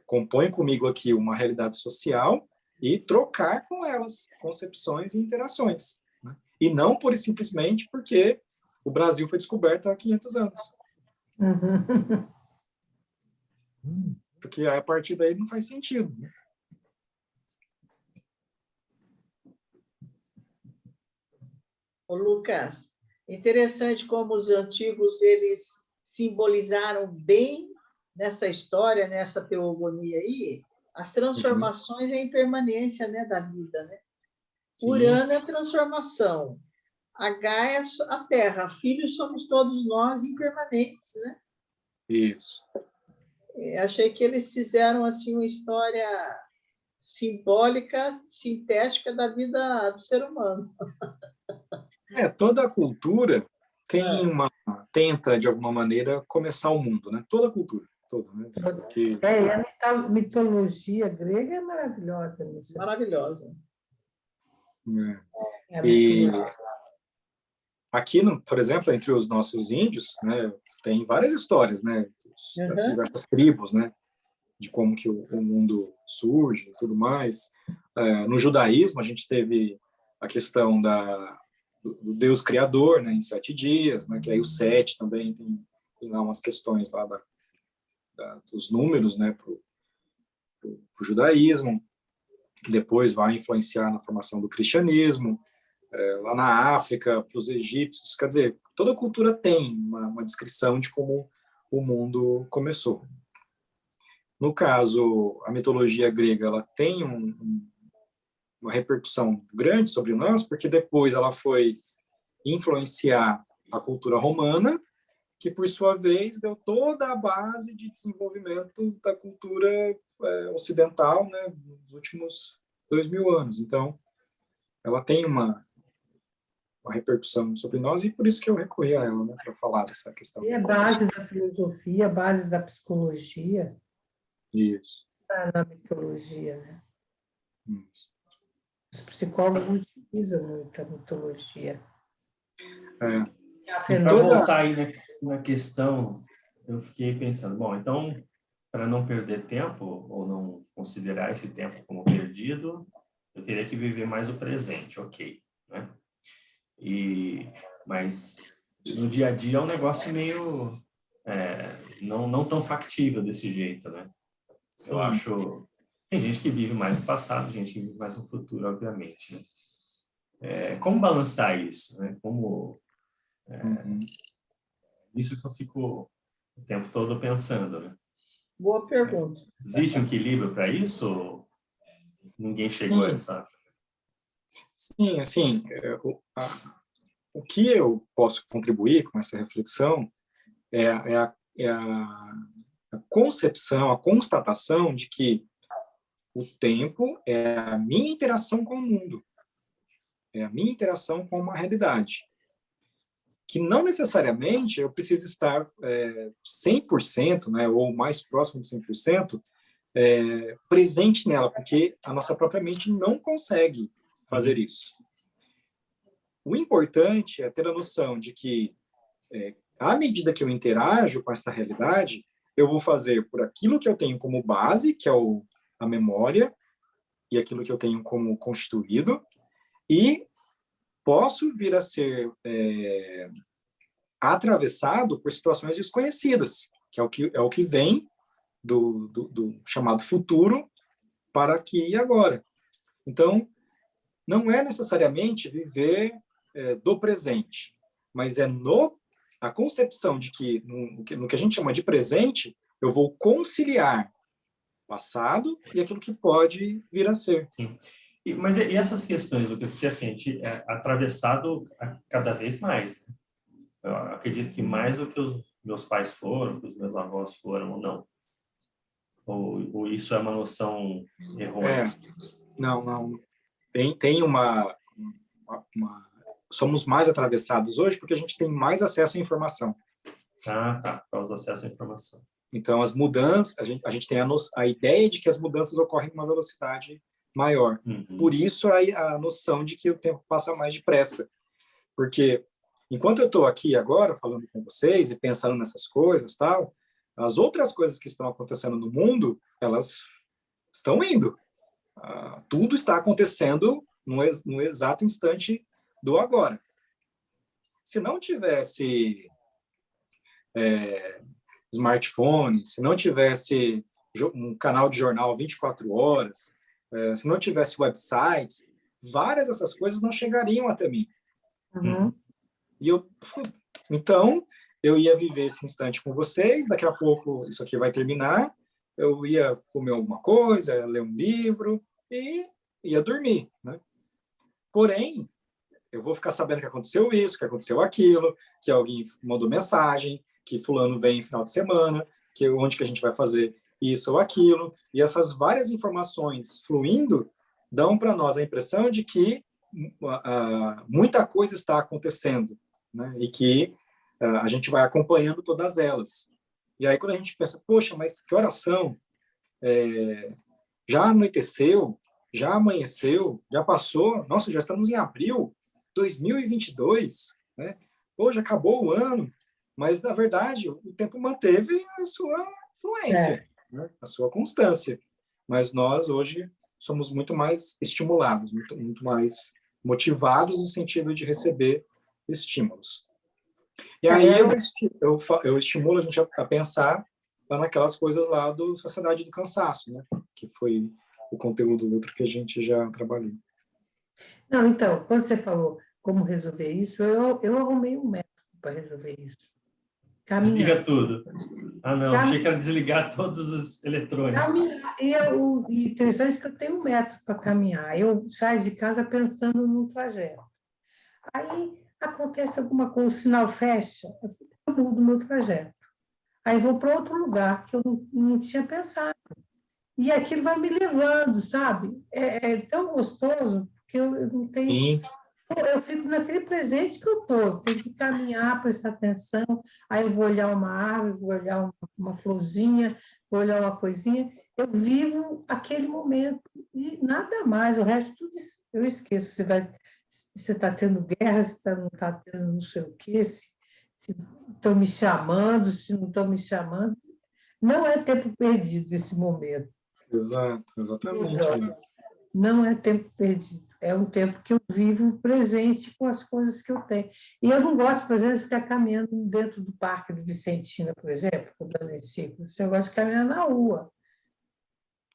compõem comigo aqui uma realidade social e trocar com elas concepções e interações. Né? E não pura e simplesmente porque o Brasil foi descoberto há 500 anos. Porque a partir daí não faz sentido. Né? Ô, Lucas, interessante como os antigos eles simbolizaram bem nessa história, nessa teogonia aí, as transformações e a impermanência, né, da vida, né? Sim. Urano é a transformação, a Gaia é a Terra, filhos somos todos nós impermanentes, né? Isso. Achei que eles fizeram assim uma história simbólica, sintética da vida do ser humano. Toda a cultura tenta, de alguma maneira, começar o mundo, né? Toda a cultura. Toda, né? Porque... a mitologia grega é maravilhosa. Maravilhosa. E aqui, por exemplo, entre os nossos índios, né, tem várias histórias, né, das diversas tribos, né, de como que o mundo surge e tudo mais. No judaísmo, a gente teve a questão do Deus Criador, né, em 7 dias, né, que aí o 7 também tem lá umas questões lá dos números, né, para o judaísmo, que depois vai influenciar na formação do cristianismo, lá na África, para os egípcios. Quer dizer, toda cultura tem uma descrição de como o mundo começou. No caso, a mitologia grega, ela tem uma repercussão grande sobre nós, porque depois ela foi influenciar a cultura romana, que, por sua vez, deu toda a base de desenvolvimento da cultura ocidental, né, nos últimos 2000 anos. Então, ela tem uma repercussão sobre nós, e por isso que eu recorri a ela, né, para falar dessa questão. E a base da filosofia, a base da psicologia, Isso. na mitologia, né? Isso. Os psicólogos utilizam muito a mitologia. Para voltar aí na questão, eu fiquei pensando, bom, então, para não perder tempo, ou não considerar esse tempo como perdido, eu teria que viver mais o presente, ok, né? Mas no dia a dia é um negócio meio não tão factível desse jeito, né? Sim. Eu acho... Tem gente que vive mais no passado, gente que vive mais no futuro, obviamente, né? Como balançar isso, né? Como... Isso que eu fico o tempo todo pensando, né? Boa pergunta. Existe um equilíbrio para isso? Ou ninguém chegou a essa... Sim, assim, o que eu posso contribuir com essa reflexão é a concepção, a constatação de que o tempo é a minha interação com o mundo, é a minha interação com uma realidade, que não necessariamente eu preciso estar 100%, né, ou mais próximo de 100%, presente nela, porque a nossa própria mente não consegue fazer isso. O importante é ter a noção de que, à medida que eu interajo com essa realidade, eu vou fazer por aquilo que eu tenho como base, que é a memória, e aquilo que eu tenho como constituído, e posso vir a ser atravessado por situações desconhecidas, que é o que vem do chamado futuro para aqui e agora. Então, não é necessariamente viver do presente, mas é a concepção de que no que a gente chama de presente, eu vou conciliar passado e aquilo que pode vir a ser. Sim. Mas e essas questões, Lucas, que assim, a gente é atravessado cada vez mais, né? Eu acredito que mais do que os meus pais foram, que os meus avós foram, ou não. Ou isso é uma noção errônea? Não. Tem uma... Somos mais atravessados hoje porque a gente tem mais acesso à informação. Ah, tá. Por causa do acesso à informação. Então, as mudanças, a gente tem a ideia de que as mudanças ocorrem com uma velocidade maior. Por isso, a noção de que o tempo passa mais depressa. Porque, enquanto eu estou aqui agora, falando com vocês e pensando nessas coisas, tal, as outras coisas que estão acontecendo no mundo, elas estão indo. Tudo está acontecendo no exato instante do agora. Se não tivesse smartphone, se não tivesse um canal de jornal 24 horas, se não tivesse websites, várias dessas coisas não chegariam até mim. E então, eu ia viver esse instante com vocês, daqui a pouco isso aqui vai terminar, eu ia comer alguma coisa, ia ler um livro e ia dormir, né? Porém, eu vou ficar sabendo que aconteceu isso, que aconteceu aquilo, que alguém mandou mensagem, que fulano vem em final de semana, que onde que a gente vai fazer isso ou aquilo, e essas várias informações fluindo dão para nós a impressão de que muita coisa está acontecendo, né? E que a gente vai acompanhando todas elas. E aí quando a gente pensa, poxa, mas que horas são? Já anoiteceu? Já amanheceu? Já passou? Nossa, já estamos em abril 2022, né? Hoje acabou o ano, mas, na verdade, o tempo manteve a sua fluência, né? A sua constância. Mas nós, hoje, somos muito mais estimulados, muito mais motivados no sentido de receber estímulos. E aí eu estimulo a gente a pensar lá naquelas coisas lá do Sociedade do Cansaço, né? Que foi o conteúdo outro que a gente já trabalhou. Não, então, quando você falou como resolver isso, eu arrumei um método para resolver isso. Caminhar. Desliga tudo. Ah, não. Achei que era desligar todos os eletrônicos. E interessante que eu tenho um método para caminhar. Eu saio de casa pensando no trajeto. Aí acontece alguma coisa, o sinal fecha. Eu eu mudo o meu trajeto. Aí vou para outro lugar que eu não tinha pensado. E aquilo vai me levando, sabe? É tão gostoso, porque eu não tenho... Sim, Eu fico naquele presente que eu estou, tenho que caminhar, prestar atenção, aí eu vou olhar uma árvore, vou olhar uma florzinha, vou olhar uma coisinha, eu vivo aquele momento e nada mais, o resto tudo eu esqueço. Se está tendo guerra, se não está tendo não sei o quê, se estão me chamando, se não estão me chamando. Não é tempo perdido esse momento. exato, exatamente. Não é tempo perdido, é um tempo que eu vivo presente com as coisas que eu tenho. E eu não gosto, por exemplo, de ficar caminhando dentro do Parque do Vicentina, por exemplo, andando em círculos. Eu gosto de caminhar na rua.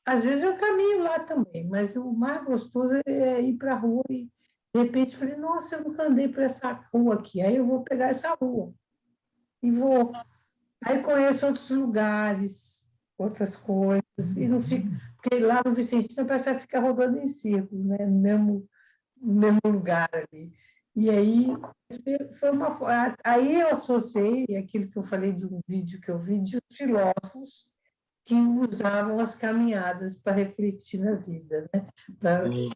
Às vezes eu caminho lá também, mas o mais gostoso é ir para a rua e, de repente, eu falei, nossa, eu nunca andei por essa rua aqui. Aí eu vou pegar essa rua e vou. Aí conheço outros lugares, outras coisas, e não fico. Porque lá no Vicentina parece que fica rodando em círculo, né? No mesmo lugar ali. E aí foi uma. Aí eu associei aquilo que eu falei de um vídeo que eu vi de os filósofos que usavam as caminhadas para refletir na vida, né? Para Sim,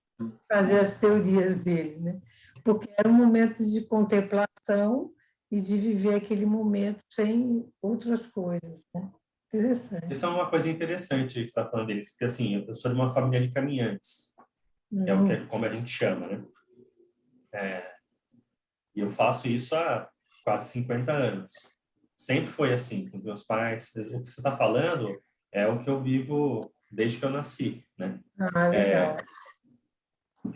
fazer as teorias dele, né? Porque era um momento de contemplação e de viver aquele momento sem outras coisas, né? Interessante. Isso é uma coisa interessante que você está falando deles, porque assim, eu sou de uma família de caminhantes, que é o que como a gente chama, né? E eu faço isso há quase 50 anos. Sempre foi assim, com os meus pais. O que você está falando é o que eu vivo desde que eu nasci, né? Legal.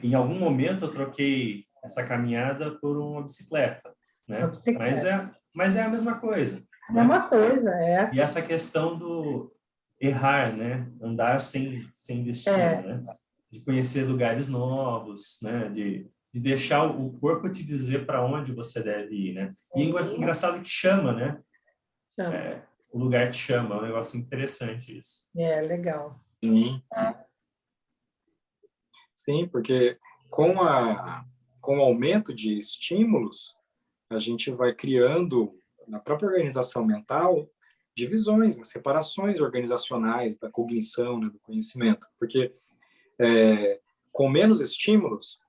Em algum momento eu troquei essa caminhada por uma bicicleta, Uma né? Mas bicicleta. mas é a mesma coisa, É né? uma coisa, é. E essa questão do errar, né? Andar sem destino, É. né? De conhecer lugares novos, né? De deixar o corpo te dizer para onde você deve ir, né? E engraçado que chama, né? Chama. O lugar te chama, é um negócio interessante isso. É, legal. sim, sim, porque com o aumento de estímulos, a gente vai criando, na própria organização mental, divisões, né, separações organizacionais da cognição, né, do conhecimento. Porque com menos estímulos,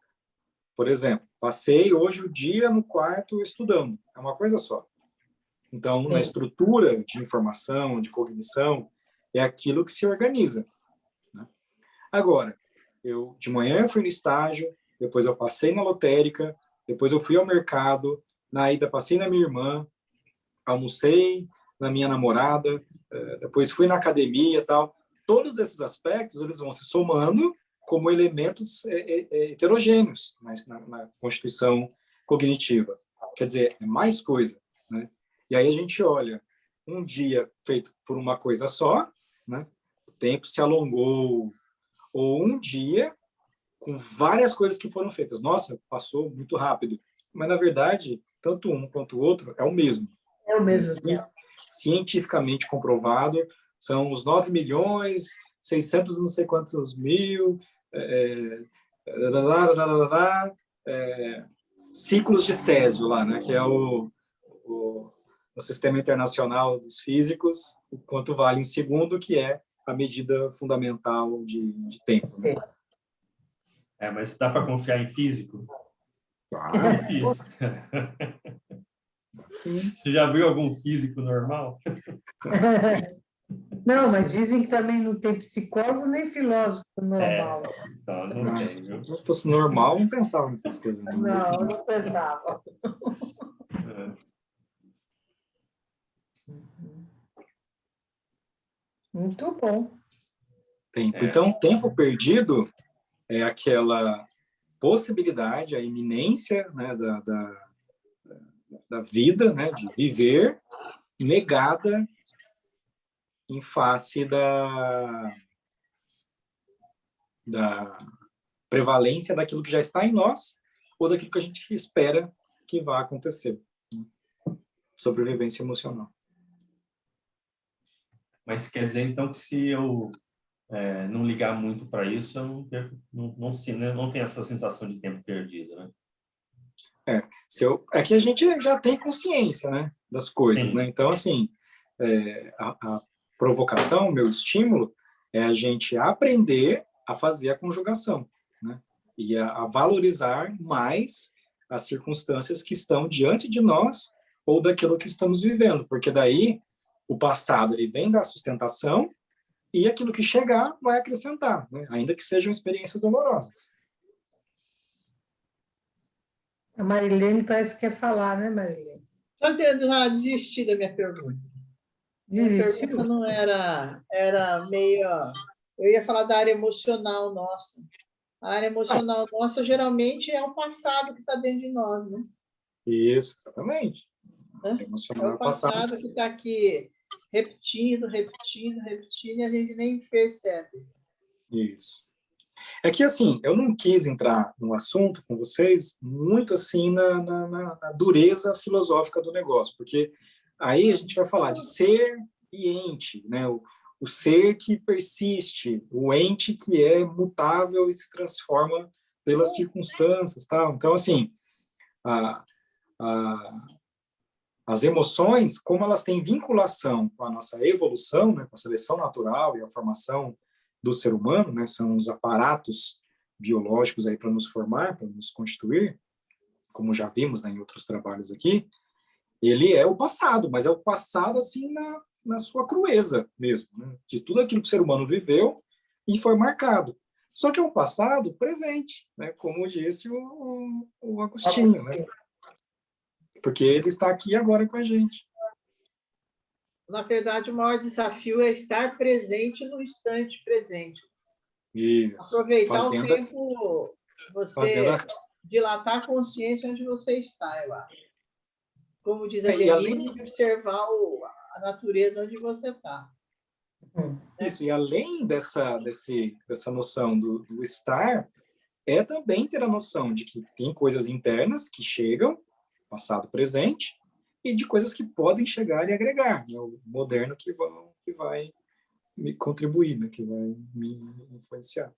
por exemplo, passei hoje o dia no quarto estudando, é uma coisa só. Então, na estrutura de informação, de cognição, é aquilo que se organiza, né? Agora, de manhã eu fui no estágio, depois eu passei na lotérica, depois eu fui ao mercado, na ida passei na minha irmã, almocei na minha namorada, depois fui na academia e tal. Todos esses aspectos, eles vão se somando como elementos heterogêneos na constituição cognitiva. Quer dizer, é mais coisa, né? E aí a gente olha um dia feito por uma coisa só, né? O tempo se alongou, ou um dia com várias coisas que foram feitas. Nossa, passou muito rápido. Mas, na verdade, tanto um quanto o outro é o mesmo. É o mesmo. Cientificamente comprovado, são os 9 milhões, 600 não sei quantos mil, ciclos de Césio lá, né, que é o Sistema Internacional dos Físicos, o quanto vale um segundo, que é a medida fundamental de tempo. Né? Mas dá para confiar em físico? Claro. É difícil. Sim. Você já viu algum físico normal? Não, mas dizem que também não tem psicólogo nem filósofo normal. Então não tem, viu? Se fosse normal, não pensava nessas coisas. Não, não pensava. Muito bom. Tempo. Então, tempo perdido é aquela possibilidade, a iminência, né, da vida, né, de viver, negada em face da prevalência daquilo que já está em nós ou daquilo que a gente espera que vá acontecer. Sobrevivência emocional. Mas quer dizer, então, que se eu não ligar muito para isso, eu não tenho essa sensação de tempo perdido, né? É que a gente já tem consciência, né, das coisas, Sim. né? Então, assim, a provocação, meu estímulo, é a gente aprender a fazer a conjugação, né? E a valorizar mais as circunstâncias que estão diante de nós ou daquilo que estamos vivendo, porque daí o passado ele vem da sustentação e aquilo que chegar vai acrescentar, né? Ainda que sejam experiências dolorosas. A Marilene parece que quer falar, né, Marilene? Já desisti da minha pergunta. Minha pergunta Desistiu? não era meio. Eu ia falar da área emocional nossa. A área emocional nossa geralmente é o passado que está dentro de nós, né? Isso, exatamente. É Emocional o é passado. passado que está aqui repetindo, repetindo, repetindo, e a gente nem percebe. Isso. É que, assim, eu não quis entrar no assunto com vocês muito, assim, na dureza filosófica do negócio, porque aí a gente vai falar de ser e ente, né? O ser que persiste, o ente que é mutável e se transforma pelas circunstâncias, tal. Então, assim, a, a, as emoções, como elas têm vinculação com a nossa evolução, né, com a seleção natural e a formação do ser humano, né, são os aparatos biológicos aí para nos formar, para nos constituir, como já vimos, né, em outros trabalhos aqui, ele é o passado, mas é o passado assim na sua crueza mesmo, né, de tudo aquilo que o ser humano viveu e foi marcado. Só que é um passado presente, né, como disse o Agostinho, né, porque ele está aqui agora com a gente. Na verdade, o maior desafio é estar presente no instante presente. Isso. Aproveitar o tempo, você dilatar a consciência onde você está, eu acho. Como diz a Denise, observar a natureza onde você está. Isso, e além dessa noção do estar, é também ter a noção de que tem coisas internas que chegam, passado, presente, e de coisas que podem chegar e agregar, né? O moderno que vai me contribuir, né? Que vai me influenciar.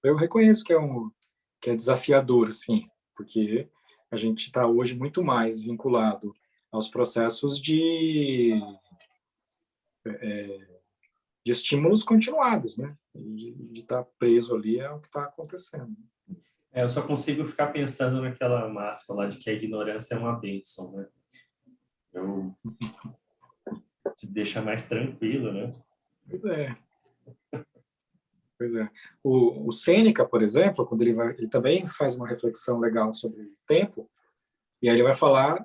Eu reconheço que é desafiador, assim, porque a gente está hoje muito mais vinculado aos processos de estímulos continuados, né? De estar preso ali ao que está acontecendo. Eu só consigo ficar pensando naquela máxima lá de que a ignorância é uma bênção, né? Eu te deixa mais tranquilo, né? Pois é. Pois é. O Sêneca, por exemplo, quando ele também faz uma reflexão legal sobre o tempo, e aí ele vai falar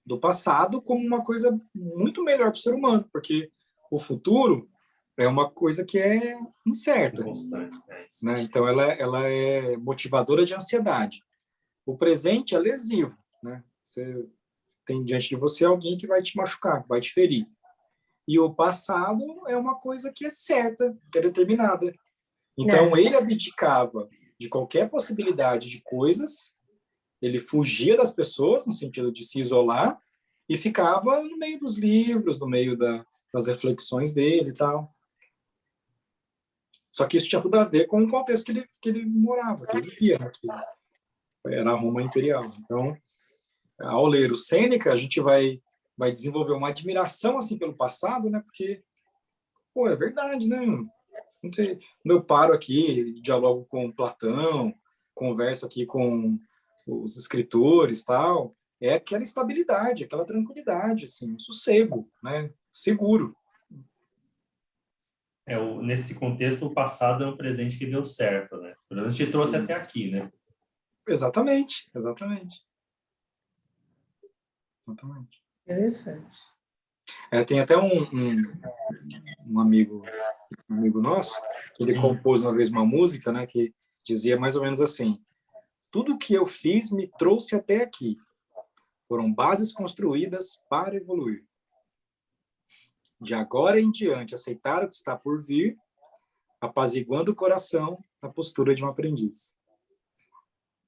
do passado como uma coisa muito melhor para o ser humano, porque o futuro é uma coisa que é incerta, Constante, né? Então ela é motivadora de ansiedade. O presente é lesivo, né? Você tem diante de você alguém que vai te machucar, que vai te ferir. E o passado é uma coisa que é certa, que é determinada. Então, ele abdicava de qualquer possibilidade de coisas, ele fugia das pessoas, no sentido de se isolar, e ficava no meio dos livros, no meio das reflexões dele e tal. Só que isso tinha tudo a ver com o contexto que ele morava, que ele vivia, né? Que era a Roma imperial. Então, ao ler o Sêneca, a gente vai desenvolver uma admiração assim pelo passado, né? Porque, pô, é verdade, né? Não sei, quando eu paro aqui, dialogo com Platão, converso aqui com os escritores, tal, é aquela estabilidade, aquela tranquilidade, assim, um sossego, né? Seguro. Nesse contexto, o passado é um presente que deu certo, né? Pelo menos te trouxe até aqui, né? Exatamente. Interessante. Tem até um amigo nosso, que ele compôs uma vez uma música, né, que dizia mais ou menos assim: tudo que eu fiz me trouxe até aqui. Foram bases construídas para evoluir. De agora em diante, aceitar o que está por vir, apaziguando o coração na postura de um aprendiz.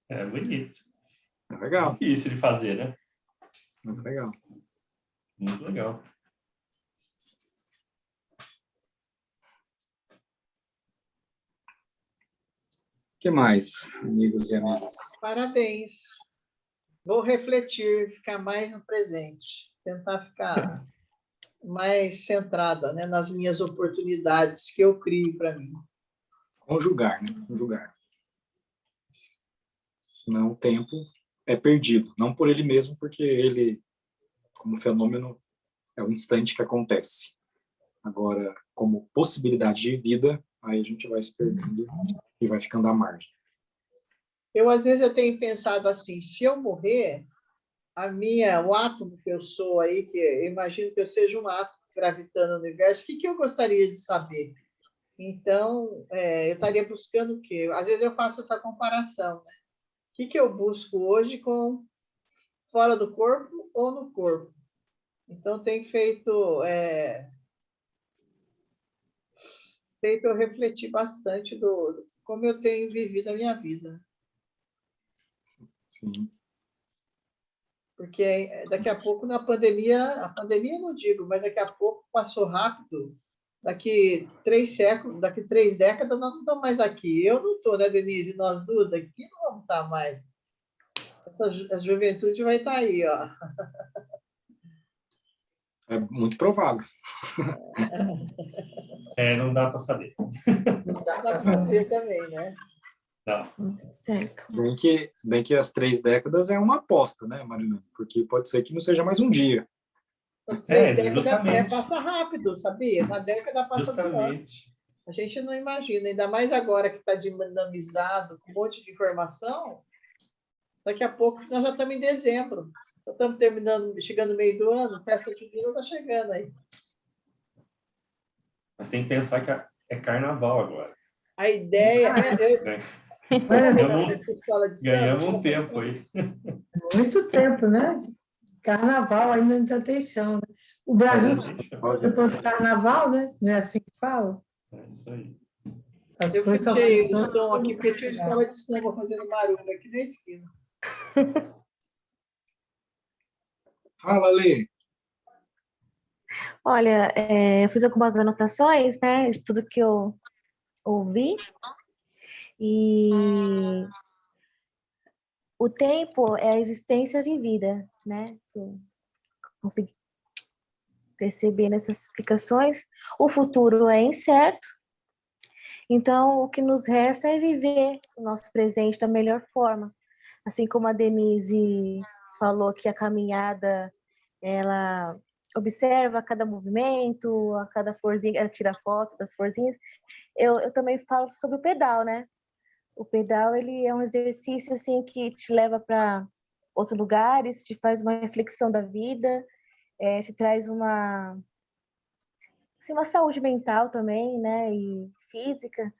É bonito. É legal. Difícil de fazer, né? Muito legal. Muito legal. que mais, amigos e amigas? Parabéns. Vou refletir, ficar mais no presente, tentar ficar mais centrada, né, nas minhas oportunidades que eu crio para mim. Conjugar, né? Conjugar. Senão o tempo é perdido. Não por ele mesmo, porque ele, como fenômeno, é o instante que acontece. Agora, como possibilidade de vida, aí a gente vai se perdendo e vai ficando à margem. Às vezes, eu tenho pensado assim, se eu morrer, o átomo que eu sou aí, que eu imagino que eu seja um átomo gravitando no universo, o que eu gostaria de saber? Então, eu estaria buscando o quê? Às vezes eu faço essa comparação, né? O que eu busco hoje com fora do corpo ou no corpo? Então, tem feito eu refletir bastante do como eu tenho vivido a minha vida. Sim. Porque daqui a pouco, a pandemia eu não digo, mas daqui a pouco passou rápido. Daqui 3 séculos, daqui 3 décadas, nós não estamos mais aqui. Eu não estou, né, Denise? Nós duas aqui não vamos estar mais. A juventude vai estar aí, ó. É muito provável. Não dá para saber. Não dá para saber também, né? Não. Certo. Se bem que as 3 décadas é uma aposta, né, Marina? Porque pode ser que não seja mais um dia. 3 décadas justamente. passa rápido, sabia? Uma década passa voando. Justamente. A gente não imagina, ainda mais agora que está dinamizado, com um monte de informação. Daqui a pouco nós já estamos em dezembro. Já estamos chegando no meio do ano, festa junina está chegando aí. Mas tem que pensar que é carnaval agora. A ideia Ganhamos um tempo aí. Muito tempo, né? Carnaval ainda tem chão. Né? O Brasil depois do carnaval, né? Não é assim que fala? É isso aí. Eu fechei o som aqui, porque tinha escola de samba fazendo barulho aqui na esquina. Fala, Lê. Olha, eu fiz algumas anotações, né, de tudo que eu ouvi, e o tempo é a existência vivida, né? Eu consegui perceber nessas explicações. O futuro é incerto, então o que nos resta é viver o nosso presente da melhor forma. Assim como a Denise falou que a caminhada, ela observa cada movimento, a cada florzinha, ela tira foto das florzinhas. Eu também falo sobre o pedal, né? O pedal, ele é um exercício assim que te leva para outros lugares, te faz uma reflexão da vida, te traz uma saúde mental também, né? E física.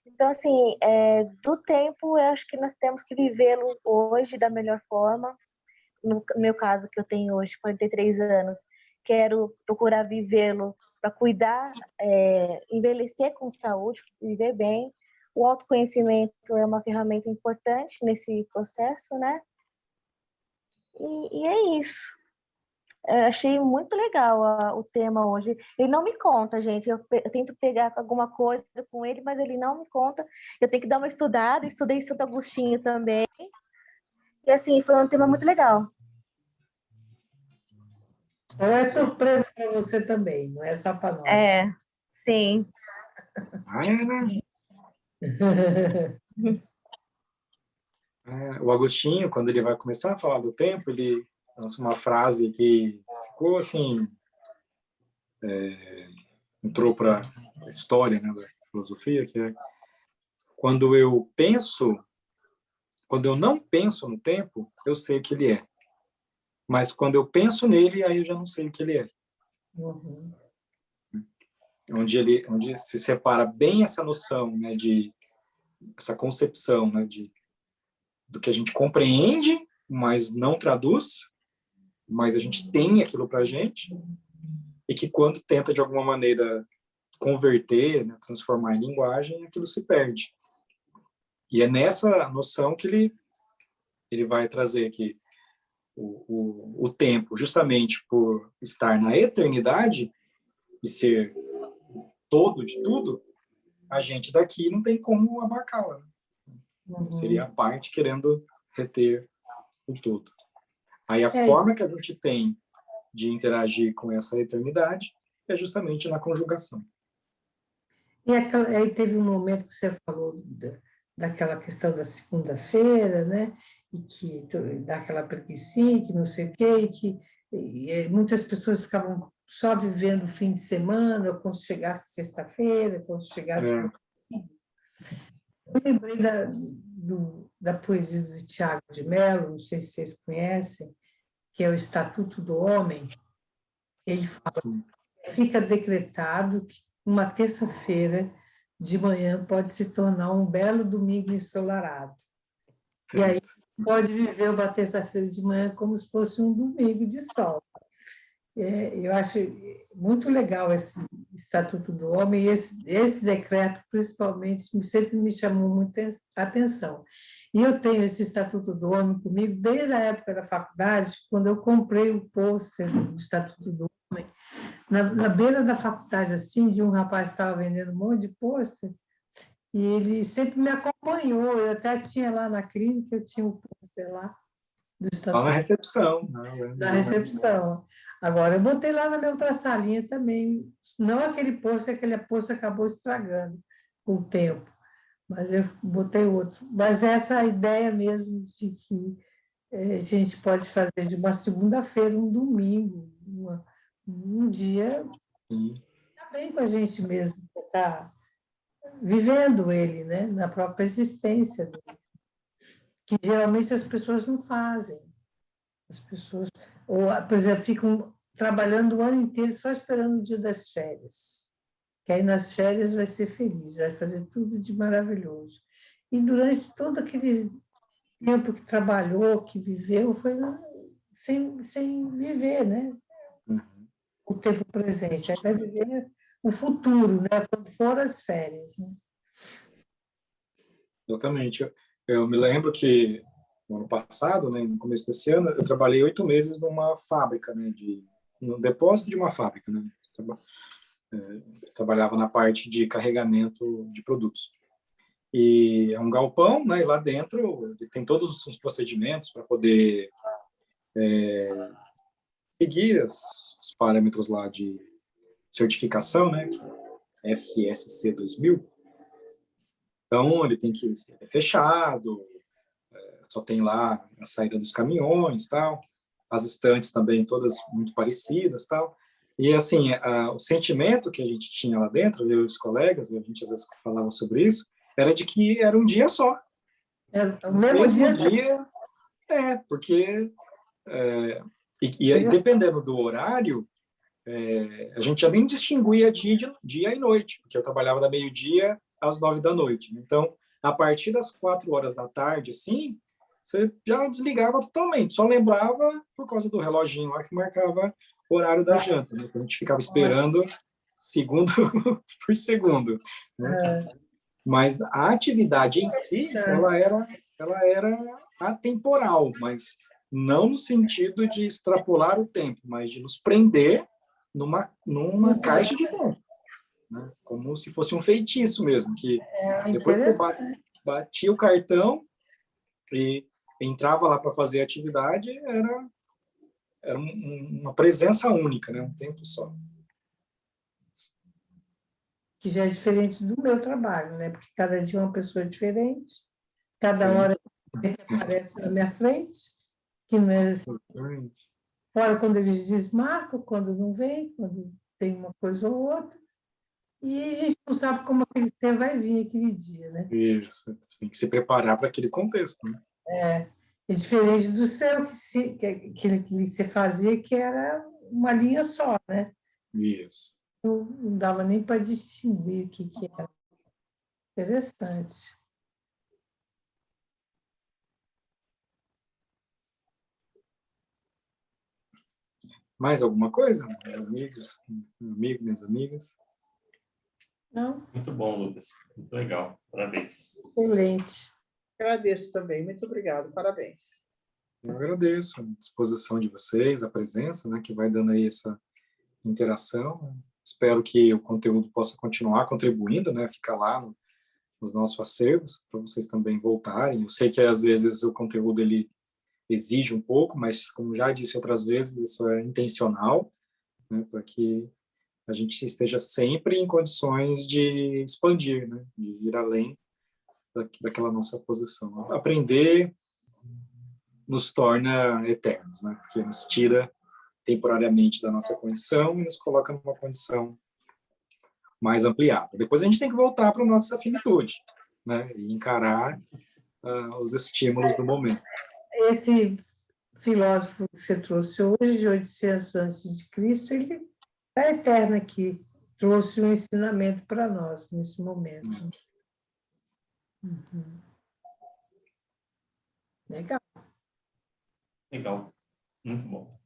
Então, assim, do tempo, eu acho que nós temos que vivê-lo hoje da melhor forma. No meu caso, que eu tenho hoje 43 anos, quero procurar vivê-lo para cuidar, envelhecer com saúde, viver bem. O autoconhecimento é uma ferramenta importante nesse processo, né? E é isso. Achei muito legal o tema hoje. Ele não me conta, gente. Eu tento pegar alguma coisa com ele, mas ele não me conta. Eu tenho que dar uma estudada. Estudei Santo Agostinho também. E, assim, foi um tema muito legal. Então é surpresa para você também, não é só para nós. Sim. O Agostinho, quando ele vai começar a falar do tempo, ele lança uma frase que ficou assim, entrou para a história, né, da filosofia, que é quando eu não penso no tempo, eu sei o que ele é. Mas quando eu penso nele, aí eu já não sei o que ele é. Uhum. Onde se separa bem essa noção, né, essa concepção, né, do que a gente compreende, mas não traduz, mas a gente tem aquilo para a gente, e que quando tenta, de alguma maneira, converter, né, transformar em linguagem, aquilo se perde. E é nessa noção que ele vai trazer aqui o tempo, justamente por estar na eternidade e ser todo de tudo, a gente daqui não tem como abarcá-la. Seria a parte querendo reter o todo. Aí a É. forma que a gente tem de interagir com essa eternidade é justamente na conjugação. E aí teve um momento que você falou daquela questão da segunda-feira, né? E que daquela preguicinha, que não sei o quê, e muitas pessoas ficavam só vivendo o fim de semana, ou quando chegasse sexta-feira, quando chegasse... Eu lembrei da poesia do Tiago de Mello, não sei se vocês conhecem, que é o Estatuto do Homem. Ele fala: Sim. fica decretado que uma terça-feira de manhã pode se tornar um belo domingo ensolarado. E aí pode viver uma terça-feira de manhã como se fosse um domingo de sol. Eu acho muito legal esse Estatuto do Homem, e esse decreto, principalmente, sempre me chamou muita atenção. E eu tenho esse Estatuto do Homem comigo desde a época da faculdade, quando eu comprei o pôster do Estatuto do Homem, na beira da faculdade, assim, de um rapaz que estava vendendo um monte de pôster, e ele sempre me acompanhou. Eu até tinha lá na clínica, eu tinha o pôster lá do Estatuto. Lá na recepção. Né? Na recepção. Agora, eu botei lá na minha outra salinha também, não aquele pôster, aquele pôster acabou estragando com o tempo, mas eu botei outro. Mas essa ideia mesmo de que a gente pode fazer de uma segunda-feira, um domingo, um dia, tá bem com a gente mesmo, tá vivendo ele, né, na própria existência dele, que geralmente as pessoas não fazem. As pessoas, ou, por exemplo, ficam trabalhando o ano inteiro só esperando o dia das férias, que aí nas férias vai ser feliz, vai fazer tudo de maravilhoso. E durante todo aquele tempo que trabalhou, que viveu, foi sem viver, né? O tempo presente. Aí vai viver o futuro, né? Quando for as férias. Né? Exatamente. Eu me lembro que no ano passado, né, no começo desse ano, eu trabalhei 8 meses numa fábrica, né, no depósito de uma fábrica, né. Eu trabalhava na parte de carregamento de produtos. E é um galpão, né, e lá dentro tem todos os procedimentos para poder seguir os parâmetros lá de certificação, né, que é FSC 2000. Então, ele tem que ser fechado, só tem lá a saída dos caminhões, tal. As estantes também todas muito parecidas, tal. E assim, o sentimento que a gente tinha lá dentro, eu e os colegas, a gente às vezes falava sobre isso, era de que era um dia só. O mesmo dia, porque e dependendo do horário, a gente já nem distinguia dia e noite, porque eu trabalhava da meio-dia às 9 da noite. Então, a partir das 4 horas da tarde, assim, você já desligava totalmente, só lembrava por causa do reloginho lá que marcava o horário da janta, né? A gente ficava esperando segundo por segundo, né? Mas a atividade em si, ela era atemporal, mas não no sentido de extrapolar o tempo, mas de nos prender numa caixa de tempo, né? Como se fosse um feitiço mesmo, que depois que você batia o cartão e entrava lá para fazer a atividade, era uma presença única, né? Um tempo só. Que já é diferente do meu trabalho, né? Porque cada dia é uma pessoa diferente, cada hora que aparece na minha frente, que não é assim. Fora quando eles desmarcam, quando não vem, quando tem uma coisa ou outra. E a gente não sabe como aquele ser vai vir aquele dia, né? Isso, você tem que se preparar para aquele contexto, né? É diferente do seu, que você fazia, que era uma linha só, né? Isso. Não dava nem para distinguir o que era. Interessante. Mais alguma coisa, amigos, minhas amigas? Não? Muito bom, Lucas. Muito legal. Parabéns. Excelente. Agradeço também. Muito obrigado. Parabéns. Eu agradeço a disposição de vocês, a presença, né, que vai dando aí essa interação. Espero que o conteúdo possa continuar contribuindo, né, ficar lá nos nossos acervos, para vocês também voltarem. Eu sei que às vezes o conteúdo ele exige um pouco, mas como já disse outras vezes, isso é intencional, né, para que a gente esteja sempre em condições de expandir, né, de ir além daquela nossa posição. Aprender nos torna eternos, né, porque nos tira temporariamente da nossa condição e nos coloca numa condição mais ampliada. Depois a gente tem que voltar para a nossa finitude, né, e encarar os estímulos do momento. Esse filósofo que você trouxe hoje, de 800 a.C., ele está eterno aqui, trouxe um ensinamento para nós nesse momento. Uhum. Legal. Legal. Muito bom.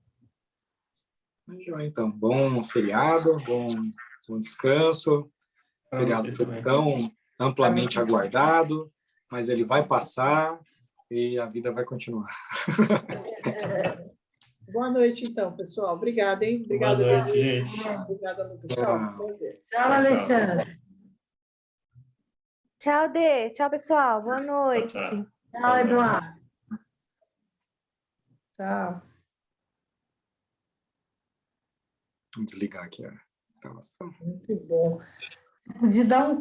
Então, bom feriado, bom descanso. Para Feriado vocês foi também. tão amplamente aguardado, mas ele vai passar e a vida vai continuar. Boa noite, então, pessoal. Obrigada, hein? Boa Obrigada, noite, Denise. gente. Obrigada, Lucas. Tchau. Prazer. Tchau, Alexandre. Tchau, Dê. Tchau, pessoal. Boa noite. Tchau. Tchau, Eduardo. Tchau. Vou desligar aqui a gravação. Muito bom. Podia dar um